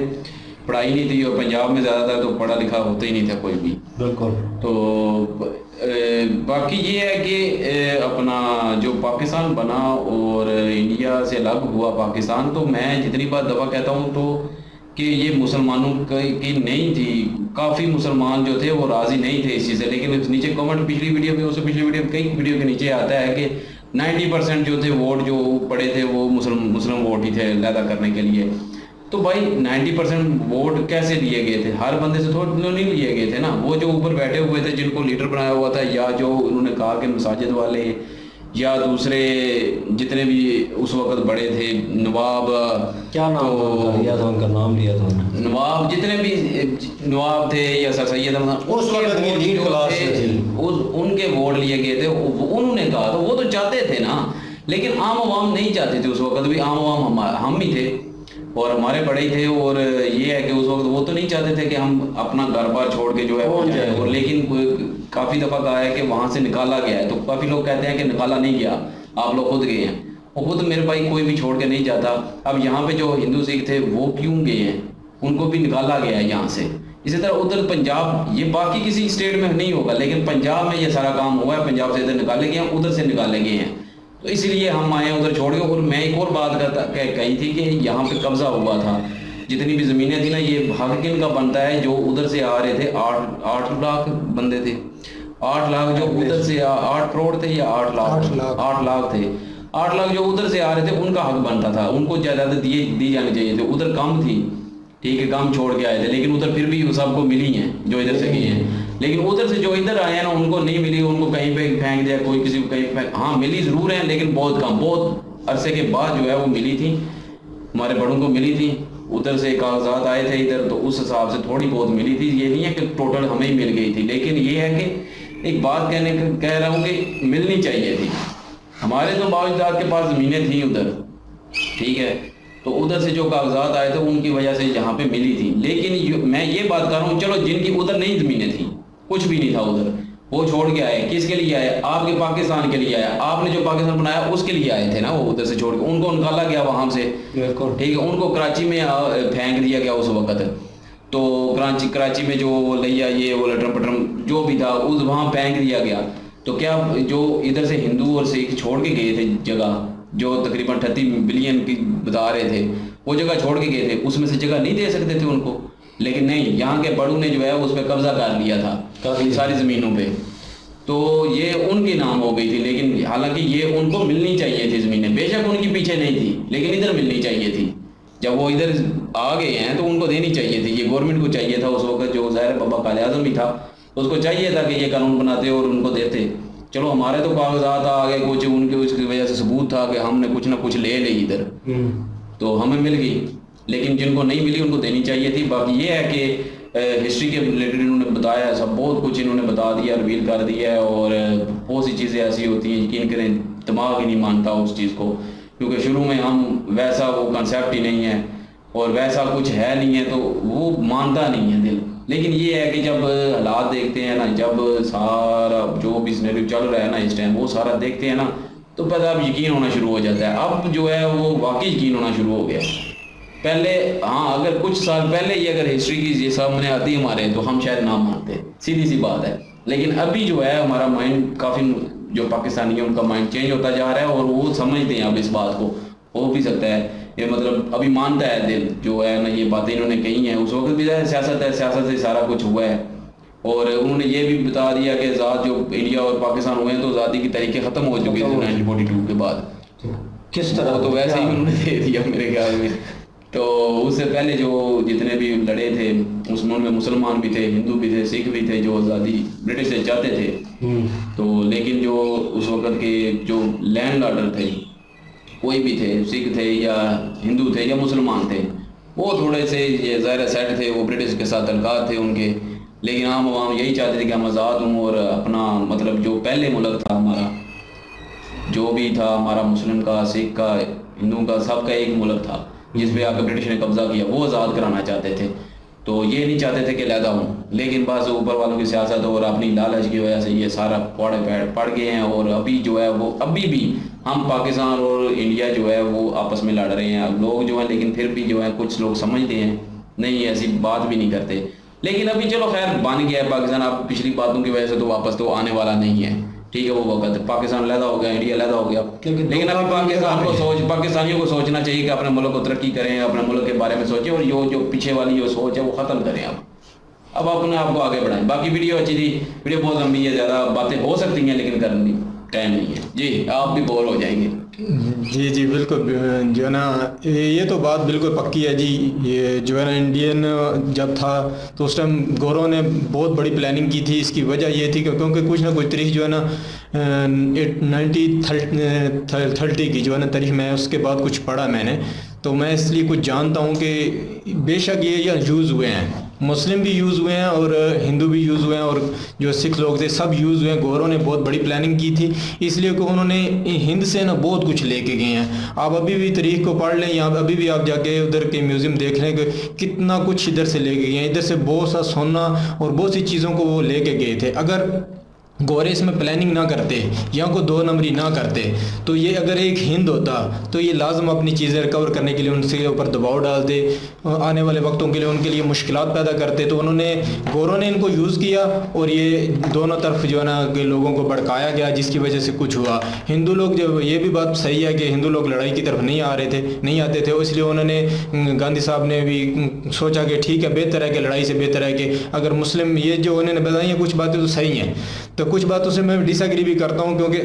पढ़ाई नहीं थी। और पंजाब में ज़्यादातर तो पढ़ा लिखा होता ही नहीं था कोई भी, बिल्कुल। तो बाकी ये है कि अपना जो पाकिस्तान बना और इंडिया से अलग हुआ पाकिस्तान, तो मैं जितनी बार दफ़ा कहता हूँ तो कि ये मुसलमानों की नहीं थी, काफ़ी मुसलमान जो थे वो राज़ी नहीं थे इस चीज़ से। लेकिन नीचे कमेंट पिछली वीडियो में, उससे पिछली वीडियो में, कई वीडियो के नीचे आता है कि 90% जो थे वोट जो पड़े थे वो मुस्लिम वोट ही थे लैदा करने के लिए। तो भाई 90% वोट कैसे लिए गए थे, हर बंदे से थोड़ा नहीं लिए गए थे ना। वो जो ऊपर बैठे हुए थे जिनको लीडर बनाया हुआ था, या जो उन्होंने कहा कि मसाजिद वाले या दूसरे जितने भी उस वक्त बड़े थे, नवाब, क्या नाम लिया था उनका, नाम लिया था नवाब, जितने भी नवाब थे या सर सैयद उस वक्त की लीड क्लास थी, उनके वोट लिए गए थे। उन्होंने कहा तो वो तो चाहते थे ना, लेकिन आम आवाम नहीं चाहते थे। उस वक्त भी आम आवाम हम ही थे और हमारे बड़े ही थे। और ये है कि उस वक्त वो तो नहीं चाहते थे कि हम अपना घर बार छोड़ के जो है वो जाए। और लेकिन काफ़ी दफ़ा कहा है कि वहाँ से निकाला गया है, तो काफ़ी लोग कहते हैं कि निकाला नहीं गया, आप लोग खुद गए हैं। और खुद मेरे भाई कोई भी छोड़ के नहीं जाता। अब यहाँ पे जो हिंदू सिख थे वो क्यों गए हैं, उनको भी निकाला गया है यहाँ से। इसी तरह उधर पंजाब, ये बाकी किसी स्टेट में नहीं होगा, लेकिन पंजाब में ये सारा काम हुआ है, पंजाब से इधर निकाले गए हैं, उधर से निकाले गए हैं। तो इसलिए हम आए उधर छोड़ के। और मैं एक और बात कही थी कि यहाँ पे कब्जा हुआ था, जितनी भी ज़मीनें थी ना, ये भाग किन का बनता है, जो उधर से आ रहे थे। 8 लाख बंदे थे, 8 लाख जो उधर से 8 करोड़ थे या 8 लाख थे। 8 लाख जो उधर से आ रहे थे उनका हक बनता था, उनको जायदाद दी जानी चाहिए थी। उधर कम थी, ठीक है, काम छोड़ के आए थे, लेकिन उधर फिर भी सबको मिली हैं जो इधर से गए हैं। लेकिन उधर से जो इधर आए हैं ना उनको नहीं मिली, उनको कहीं पे फेंक दिया, कोई किसी को कहीं फेंक, हाँ मिली जरूर है लेकिन बहुत कम, बहुत अरसे के बाद जो है वो मिली थी, हमारे बड़ों को मिली थी। उधर से कागजात आए थे इधर तो उस हिसाब से थोड़ी बहुत मिली थी, ये नहीं है कि टोटल हमें ही मिल गई थी। लेकिन ये है कि एक बात कह रहा हूँ कि मिलनी चाहिए थी। हमारे तो बावजदाद के पास ज़मीनें थी उधर, ठीक है, तो उधर से जो कागजात आए थे उनकी वजह से यहाँ पे मिली थी। लेकिन मैं ये बात कर रहा हूँ, चलो जिनकी उधर नहीं ज़मीनें थी, कुछ भी नहीं था उधर, वो छोड़ के आए, किसके लिए आए? आपके पाकिस्तान के लिए आए, आपने जो पाकिस्तान बनाया उसके लिए आए थे ना, वो उधर से छोड़ के, उनको निकाला गया वहाँ से, ठीक है, उनको कराची में फेंक दिया गया उस वक्त। तो कराची में जो लिया ये वो लटरम पटरम जो भी था उस वहाँ फेंक दिया गया। तो क्या जो इधर से हिंदू और सिख छोड़ के गए थे जगह, जो तकरीबन 38 बिलियन की बता रहे थे, वो जगह छोड़ के गए थे, उसमें से जगह नहीं दे सकते थे उनको? लेकिन नहीं, यहाँ के बड़ों ने जो है उस पर कब्जा कर लिया था इन सारी ज़मीनों पे, तो ये उनके नाम हो गई थी। लेकिन हालांकि ये उनको मिलनी चाहिए थी ज़मीनें, बेशक उनकी पीछे नहीं थी लेकिन इधर मिलनी चाहिए थी। जब वो इधर आ गए हैं तो उनको देनी चाहिए थी, ये गवर्नमेंट को चाहिए था उस वक्त, जो ज़ाहिर बाबा काले आज़म भी था, उसको चाहिए था कि ये कानून बनाते और उनको देते। चलो हमारे तो कागजात आ गए कुछ, उनके उसकी वजह से सबूत था कि हमने कुछ ना कुछ ले ली इधर, तो हमें मिल गई, लेकिन जिनको नहीं मिली उनको देनी चाहिए थी। बाकी ये है कि हिस्ट्री के रिलेटेड इन्होंने बताया, सब बहुत कुछ इन्होंने बता दिया, रिवील कर दिया है, और बहुत सी चीज़ें ऐसी होती हैं यकीन करें दिमाग ही नहीं मानता उस चीज़ को, क्योंकि शुरू में हम वैसा वो कंसेप्ट ही नहीं है और वैसा कुछ है नहीं है तो वो मानता नहीं है दिल। लेकिन ये है कि जब हालात देखते हैं ना, जब सारा जो भी सिनेरियो चल रहा है ना इस टाइम, वो सारा देखते हैं ना, तो पता अब यकीन होना शुरू हो जाता है। अब जो है वो वाकई यकीन होना शुरू हो गया। पहले हाँ, अगर कुछ साल पहले ये अगर हिस्ट्री की ये सामने आती हमारे तो हम शायद ना मानते, सीधी सी बात है। लेकिन अभी जो है हमारा माइंड काफ़ी, जो पाकिस्तानी है उनका माइंड चेंज होता जा रहा है और वो समझते हैं अब इस बात को, हो भी सकता है ये, मतलब अभी मानता है दिल जो है ना, ये बातें इन्होंने कही हैं। उस वक्त भी सियासत है, सियासत से सारा कुछ हुआ है, और उन्होंने ये भी बता दिया कि ज़ात जो इंडिया और पाकिस्तान हुए हैं तो ज़ाती की तरीके ख़त्म हो चुके थे 1942 के बाद। किस तरह? तो वैसे ही उन्होंने दे दिया मेरे ख्याल में। तो उससे पहले जो जितने भी लड़े थे उसमें मुसलमान भी थे, हिंदू भी थे, सिख भी थे, जो आज़ादी ब्रिटिश से चाहते थे। तो लेकिन जो उस वक्त के जो लैंड लॉर्डर थे, कोई भी थे, सिख थे या हिंदू थे या मुसलमान थे, वो थोड़े से ये ज़ाहिर सेट थे, वो ब्रिटिश के साथ तल्लुकात थे उनके। लेकिन आम आवाम यही चाहते थे कि हम आज़ाद हों और अपना, मतलब जो पहले मुल्क था हमारा, जो भी था हमारा, मुस्लिम का, सिख का, हिंदू का, सबका एक मुल्क था जिस पे आकर ब्रिटिश ने कब्जा किया, वो आज़ाद कराना चाहते थे। तो ये नहीं चाहते थे कि लहदा हूँ, लेकिन बस ऊपर वालों की सियासत और अपनी लालच की वजह से ये सारा पड़ गए हैं। और अभी जो है वो, अभी भी हम पाकिस्तान और इंडिया जो है वो आपस में लड़ रहे हैं अब लोग जो है, लेकिन फिर भी जो है कुछ लोग समझते हैं नहीं, ऐसी बात भी नहीं करते। लेकिन अभी चलो खैर बन गया है पाकिस्तान, अब पिछली बातों की वजह से तो वापस तो आने वाला नहीं है, ठीक है। वो वक्त पाकिस्तान लहदा हो गया, इंडिया लहदा हो गया, लेकिन अभी पाकिस्तानियों को सोचना चाहिए कि अपने मुल्क को तरक्की करें, अपने मुल्क के बारे में सोचें, और जो पीछे वाली जो सोच है वो ख़त्म करें। अब अपने आप को आगे बढ़ाएं। बाकी वीडियो अच्छी थी, वीडियो बहुत लंबी है, ज़्यादा बातें हो सकती हैं लेकिन करनी टाइम नहीं है जी, आप भी बोर हो जाएंगे। जी जी बिल्कुल, जो है ना ये तो बात बिल्कुल पक्की है जी। ये जो है ना इंडियन जब था तो उस टाइम गौरव ने बहुत बड़ी प्लानिंग की थी। इसकी वजह ये थी क्योंकि कुछ ना कुछ तारीख जो है ना 1930 की जो है ना तारीख, मैं उसके बाद कुछ पढ़ा मैंने, तो मैं इसलिए कुछ जानता हूँ कि बेशक ये यूज़ हुए हैं, मुस्लिम भी यूज़ हुए हैं और हिंदू भी यूज़ हुए हैं, और जो सिख लोग थे सब यूज़ हुए हैं। गौरव ने बहुत बड़ी प्लानिंग की थी, इसलिए कि उन्होंने हिंद से ना बहुत कुछ लेके गए हैं। आप अभी भी तारीख को पढ़ लें, या अभी भी आप जाके उधर के म्यूज़ियम देख लें कि कितना कुछ इधर से लेके गए हैं। इधर से बहुत सा सोना और बहुत सी चीज़ों को वो लेके गए थे। अगर गौरे इसमें प्लानिंग ना करते या को 2 नंबरी ना करते, तो ये अगर एक हिंद होता तो ये लाजम अपनी चीज़ें रिकवर करने के लिए उनसे ऊपर दबाव डालते, आने वाले वक्तों के लिए उनके लिए मुश्किलात पैदा करते। तो उन्होंने, गौरों ने इनको यूज़ किया और ये दोनों तरफ जो है ना कि लोगों को भड़काया गया, जिसकी वजह से कुछ हुआ। हिंदू लोग, जब ये भी बात सही है कि हिंदू लोग लड़ाई की तरफ नहीं आते थे, इसलिए उन्होंने, गांधी साहब ने भी सोचा कि ठीक है, बेहतर है कि लड़ाई से बेहतर है कि अगर मुस्लिम, ये जो उन्होंने बताई है कुछ बातें तो सही हैं, तो कुछ बातों से मैं डिसएग्री भी करता हूँ, क्योंकि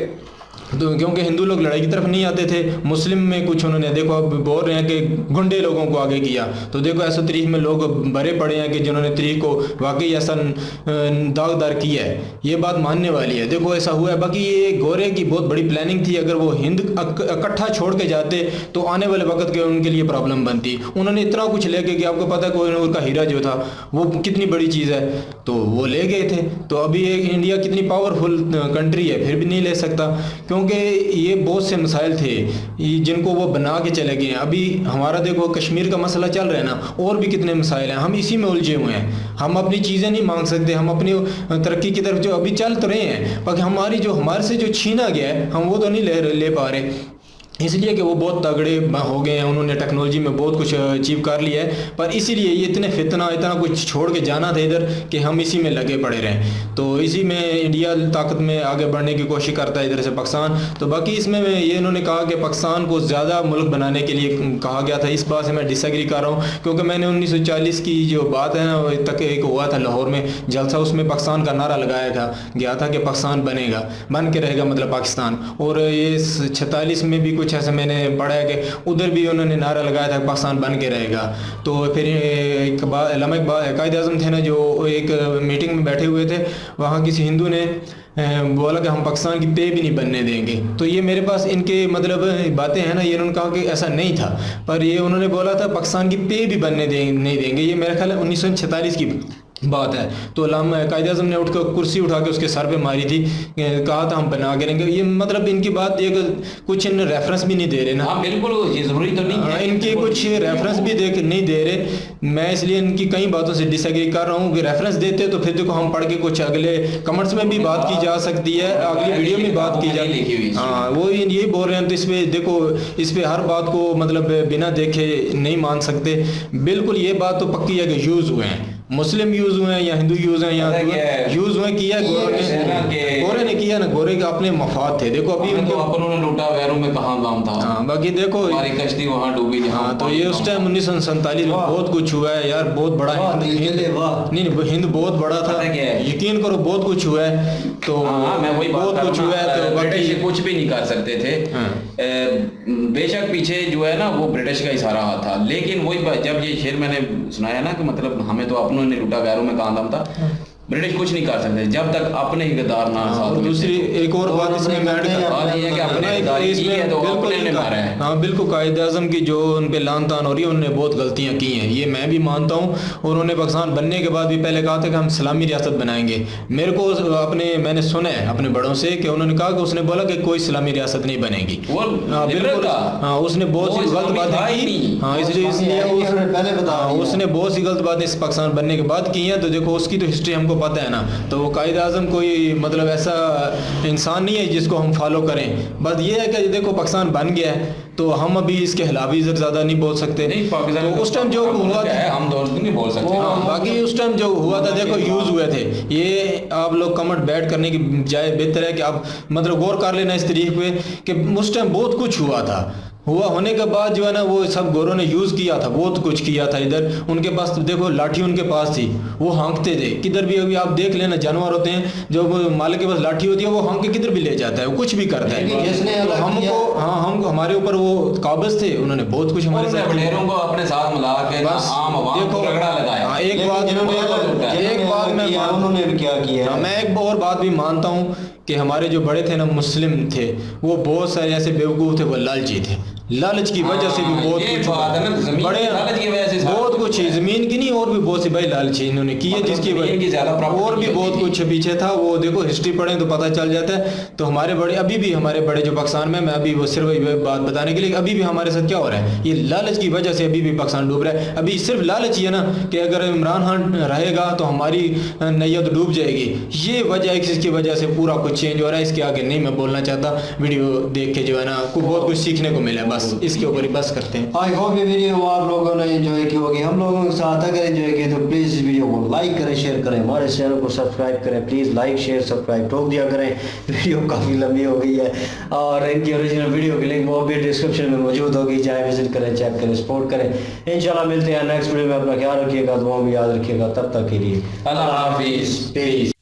तो क्योंकि हिंदू लोग लड़ाई की तरफ नहीं आते थे, मुस्लिम में कुछ उन्होंने देखो अब बोल रहे हैं कि गुंडे लोगों को आगे किया, तो देखो ऐसा तरीक में लोग भरे पड़े हैं कि जिन्होंने तरीक को वाकई ऐसा दागदार किया है, ये बात मानने वाली है। देखो ऐसा हुआ है। बाकी ये गोरे की बहुत बड़ी प्लानिंग थी, अगर वो हिंद इकट्ठा छोड़ के जाते तो आने वाले वक्त के उनके लिए प्रॉब्लम बनती। उन्होंने इतना कुछ ले गए कि आपको पता है कोहिनूर का हीरा जो था वो कितनी बड़ी चीज़ है, तो वो ले गए थे। तो अभी इंडिया कितनी पावरफुल कंट्री है, फिर भी नहीं ले सकता, क्योंकि ये बहुत से मसाइल थे जिनको वो बना के चले गए हैं। अभी हमारा देखो कश्मीर का मसला चल रहा है ना, और भी कितने मसाइल हैं, हम इसी में उलझे हुए हैं। हम अपनी चीज़ें नहीं मांग सकते, हम अपनी तरक्की की तरफ जो अभी चल तो रहे हैं, बाकी हमारे से जो छीना गया है हम वो तो नहीं ले पा रहे, इसलिए कि वो बहुत तगड़े हो गए हैं, उन्होंने टेक्नोलॉजी में बहुत कुछ अचीव कर लिया है, पर इसीलिए ये इतना कुछ छोड़ के जाना था इधर कि हम इसी में लगे पड़े रहें। तो इसी में इंडिया ताकत में आगे बढ़ने की कोशिश करता है इधर से पाकिस्तान। तो बाकी इसमें ये इन्होंने कहा कि पाकिस्तान को ज़्यादा मुल्क बनाने के लिए कहा गया था, इस बात से मैं डिसएग्री कर रहा हूँ, क्योंकि मैंने 1940 की जो बात है ना तक एक हुआ था लाहौर में जलसा, उसमें पाकिस्तान का नारा लगाया गया था कि पाकिस्तान बन के रहेगा, मतलब पाकिस्तान। और ये 46 में भी ऐसा मैंने पढ़ा है कि उधर भी उन्होंने नारा लगाया था पाकिस्तान बन के रहेगा। तो फिर एक कायद-ए-आज़म थे ना, जो एक मीटिंग में बैठे हुए थे, वहाँ किसी हिंदू ने बोला कि हम पाकिस्तान की पे भी नहीं बनने देंगे। तो ये मेरे पास इनके मतलब बातें हैं ना, ये उन्होंने कहा कि ऐसा नहीं था, पर ये उन्होंने बोला था पाकिस्तान की पे भी बनने नहीं देंगे। ये मेरे ख्याल 1946 की बात है। तो कायद-ए-आज़म ने उठकर कुर्सी उठा के उसके सर पे मारी थी, कहा था हम बना के रहेंगे। ये मतलब इनकी बात ये कुछ इन रेफरेंस भी नहीं दे रहे ना। हाँ बिल्कुल, ये ज़रूरी तो नहीं है, इनकी कुछ रेफरेंस भी नहीं दे रहे। मैं इसलिए इनकी कई बातों से डिसएग्री कर रहा हूँ कि रेफरेंस देते तो फिर देखो हम पढ़ के कुछ अगले कमेंट्स में भी बात की जा सकती है, अगली वीडियो में बात की जाती। हाँ वो यही बोल रहे हैं, तो इस पर देखो, इस पर हर बात को मतलब बिना देखे नहीं मान सकते। बिल्कुल ये बात तो पक्की है कि यूज़ हुए हैं, मुस्लिम यूज हुए हैं या हिंदू यूज हैं या यूज हुए किया गोरे ने किया ना, गोरे के अपने मफाद थे। देखो अभी उनको अपनों लूटा, गैरों में कहाँ काम था। हाँ बाकी देखो हमारी कश्ती वहाँ डूबी। हाँ तो ये उस टाइम 1947 में बहुत कुछ हुआ है यार, बहुत बड़ा हिंद बहुत बड़ा था, यकीन करो बहुत कुछ हुआ है। तो मैं वही बहुत कुछ हुआ है, तो ब्रिटिश कुछ भी नहीं कर सकते थे। बेशक पीछे जो है ना वो ब्रिटिश का ही सारा हाथ था, लेकिन वही जब ये शेर मैंने सुनाया ना कि मतलब हमें तो अपनों ने लूटा, गैरों में कहाँ दम था, ब्रिटिश कुछ नहीं कर सकते जब तक अपने ही गद्दार ना साथ। दूसरी एक और बात इसमें मैं ऐड हाँ बिल्कुल, कायद-ए-आज़म की जो उन पे लान तान हो रही है, उन्होंने बहुत गलतियां की हैं, ये मैं भी मानता हूँ। और उन्होंने पाकिस्तान बनने के बाद भी पहले कहा था कि हम इस्लामी रियासत बनाएंगे। मेरे को मैंने सुना है अपने बड़ों से कि उन्होंने कहा कि उसने बोला कि कोई इस्लामी रियासत नहीं बनेगी। बिल्कुल हाँ, उसने बहुत सी गलत बातें की। हाँ इसलिए उसने बहुत सी गलत बातें इस पाकिस्तान बनने के बाद की हैं। तो देखो उसकी तो हिस्ट्री हमको पता है ना। तो वो कायद-ए-आज़म कोई मतलब ऐसा इंसान नहीं है जिसको हम फॉलो करें। बस ये है कि देखो पाकिस्तान बन गया है तो हम अभी इसके खिलाफ भी ज़्यादा नहीं बोल सकते। नहीं, पाकिस्तान तो उस टाइम जो हुआ था हम दोस्त नहीं बोल सकते। हाँ, बाकी उस टाइम जो हुआ था देखो यूज़ हुए थे। ये आप लोग कमेंट बैड करने की बजाय बेहतर है कि आप मतलब गौर कर लेना इस तरीके पे कि उस टाइम बहुत कुछ हुआ था। हुआ होने के बाद जो है ना वो सब गोरों ने यूज़ किया था, बहुत कुछ किया था। इधर उनके पास देखो लाठी उनके पास थी, वो हाँकते थे किधर भी। अभी आप देख लेना जानवर होते हैं जो मालिक के पास लाठी होती है वो हाँक के किधर भी ले जाता है, वो कुछ भी करता है। तो हमको हाँ हम हमारे ऊपर वो काबिज थे, उन्होंने बहुत कुछ हमारे साथ को अपने साथ मिला के बस देखो लगाया। एक बात मैं उन्होंने क्या किया, मैं एक और बात भी मानता हूँ कि हमारे जो बड़े थे ना मुस्लिम थे, वो बहुत सारे ऐसे बेवकूफ़ थे, वो लालची थे। लालच की वजह से भी बहुत कुछ बड़े बहुत कुछ ज़मीन की नहीं और भी बहुत सी भाई लालची इन्होंने की है, जिसकी और भी बहुत कुछ पीछे था। वो देखो हिस्ट्री पढ़ें तो पता चल जाता है। तो हमारे बड़े अभी भी हमारे बड़े जो पाकिस्तान में, मैं अभी वो सिर्फ वही बात बताने के लिए, अभी भी हमारे साथ क्या हो रहा है, ये लालच की वजह से अभी भी पाकिस्तान डूब रहा है। अभी सिर्फ लालच ही है ना कि अगर इमरान खान रहेगा तो हमारी नैया तो डूब जाएगी। ये वजह है इसकी वजह से पूरा कुछ चेंज हो रहा है। इसके आगे नहीं मैं बोलना चाहता, वीडियो देख के जो है ना आपको बहुत कुछ सीखने को मिला। बस इसके ऊपर ही बस करते हैं। आई होप ये वीडियो आप लोगों ने एंजॉय की होगी। हम लोगों के साथ अगर एंजॉय किए तो प्लीज़ इस वीडियो को लाइक करें, शेयर करें, हमारे चैनल को सब्सक्राइब करें। प्लीज़ लाइक शेयर सब्सक्राइब ठोक दिया करें। वीडियो काफ़ी लंबी हो गई है और इनकी ओरिजिनल वीडियो की लिंक वो भी डिस्क्रिप्शन में मौजूद होगी, जाए विजिट करें, चेक करें, सपोर्ट करें। इंशाल्लाह मिलते हैं नेक्स्ट वीडियो में। अपना ख्याल रखिएगा, दुआ में याद रखिएगा। तब तक के लिए अल्लाह हाफिज़। पीस।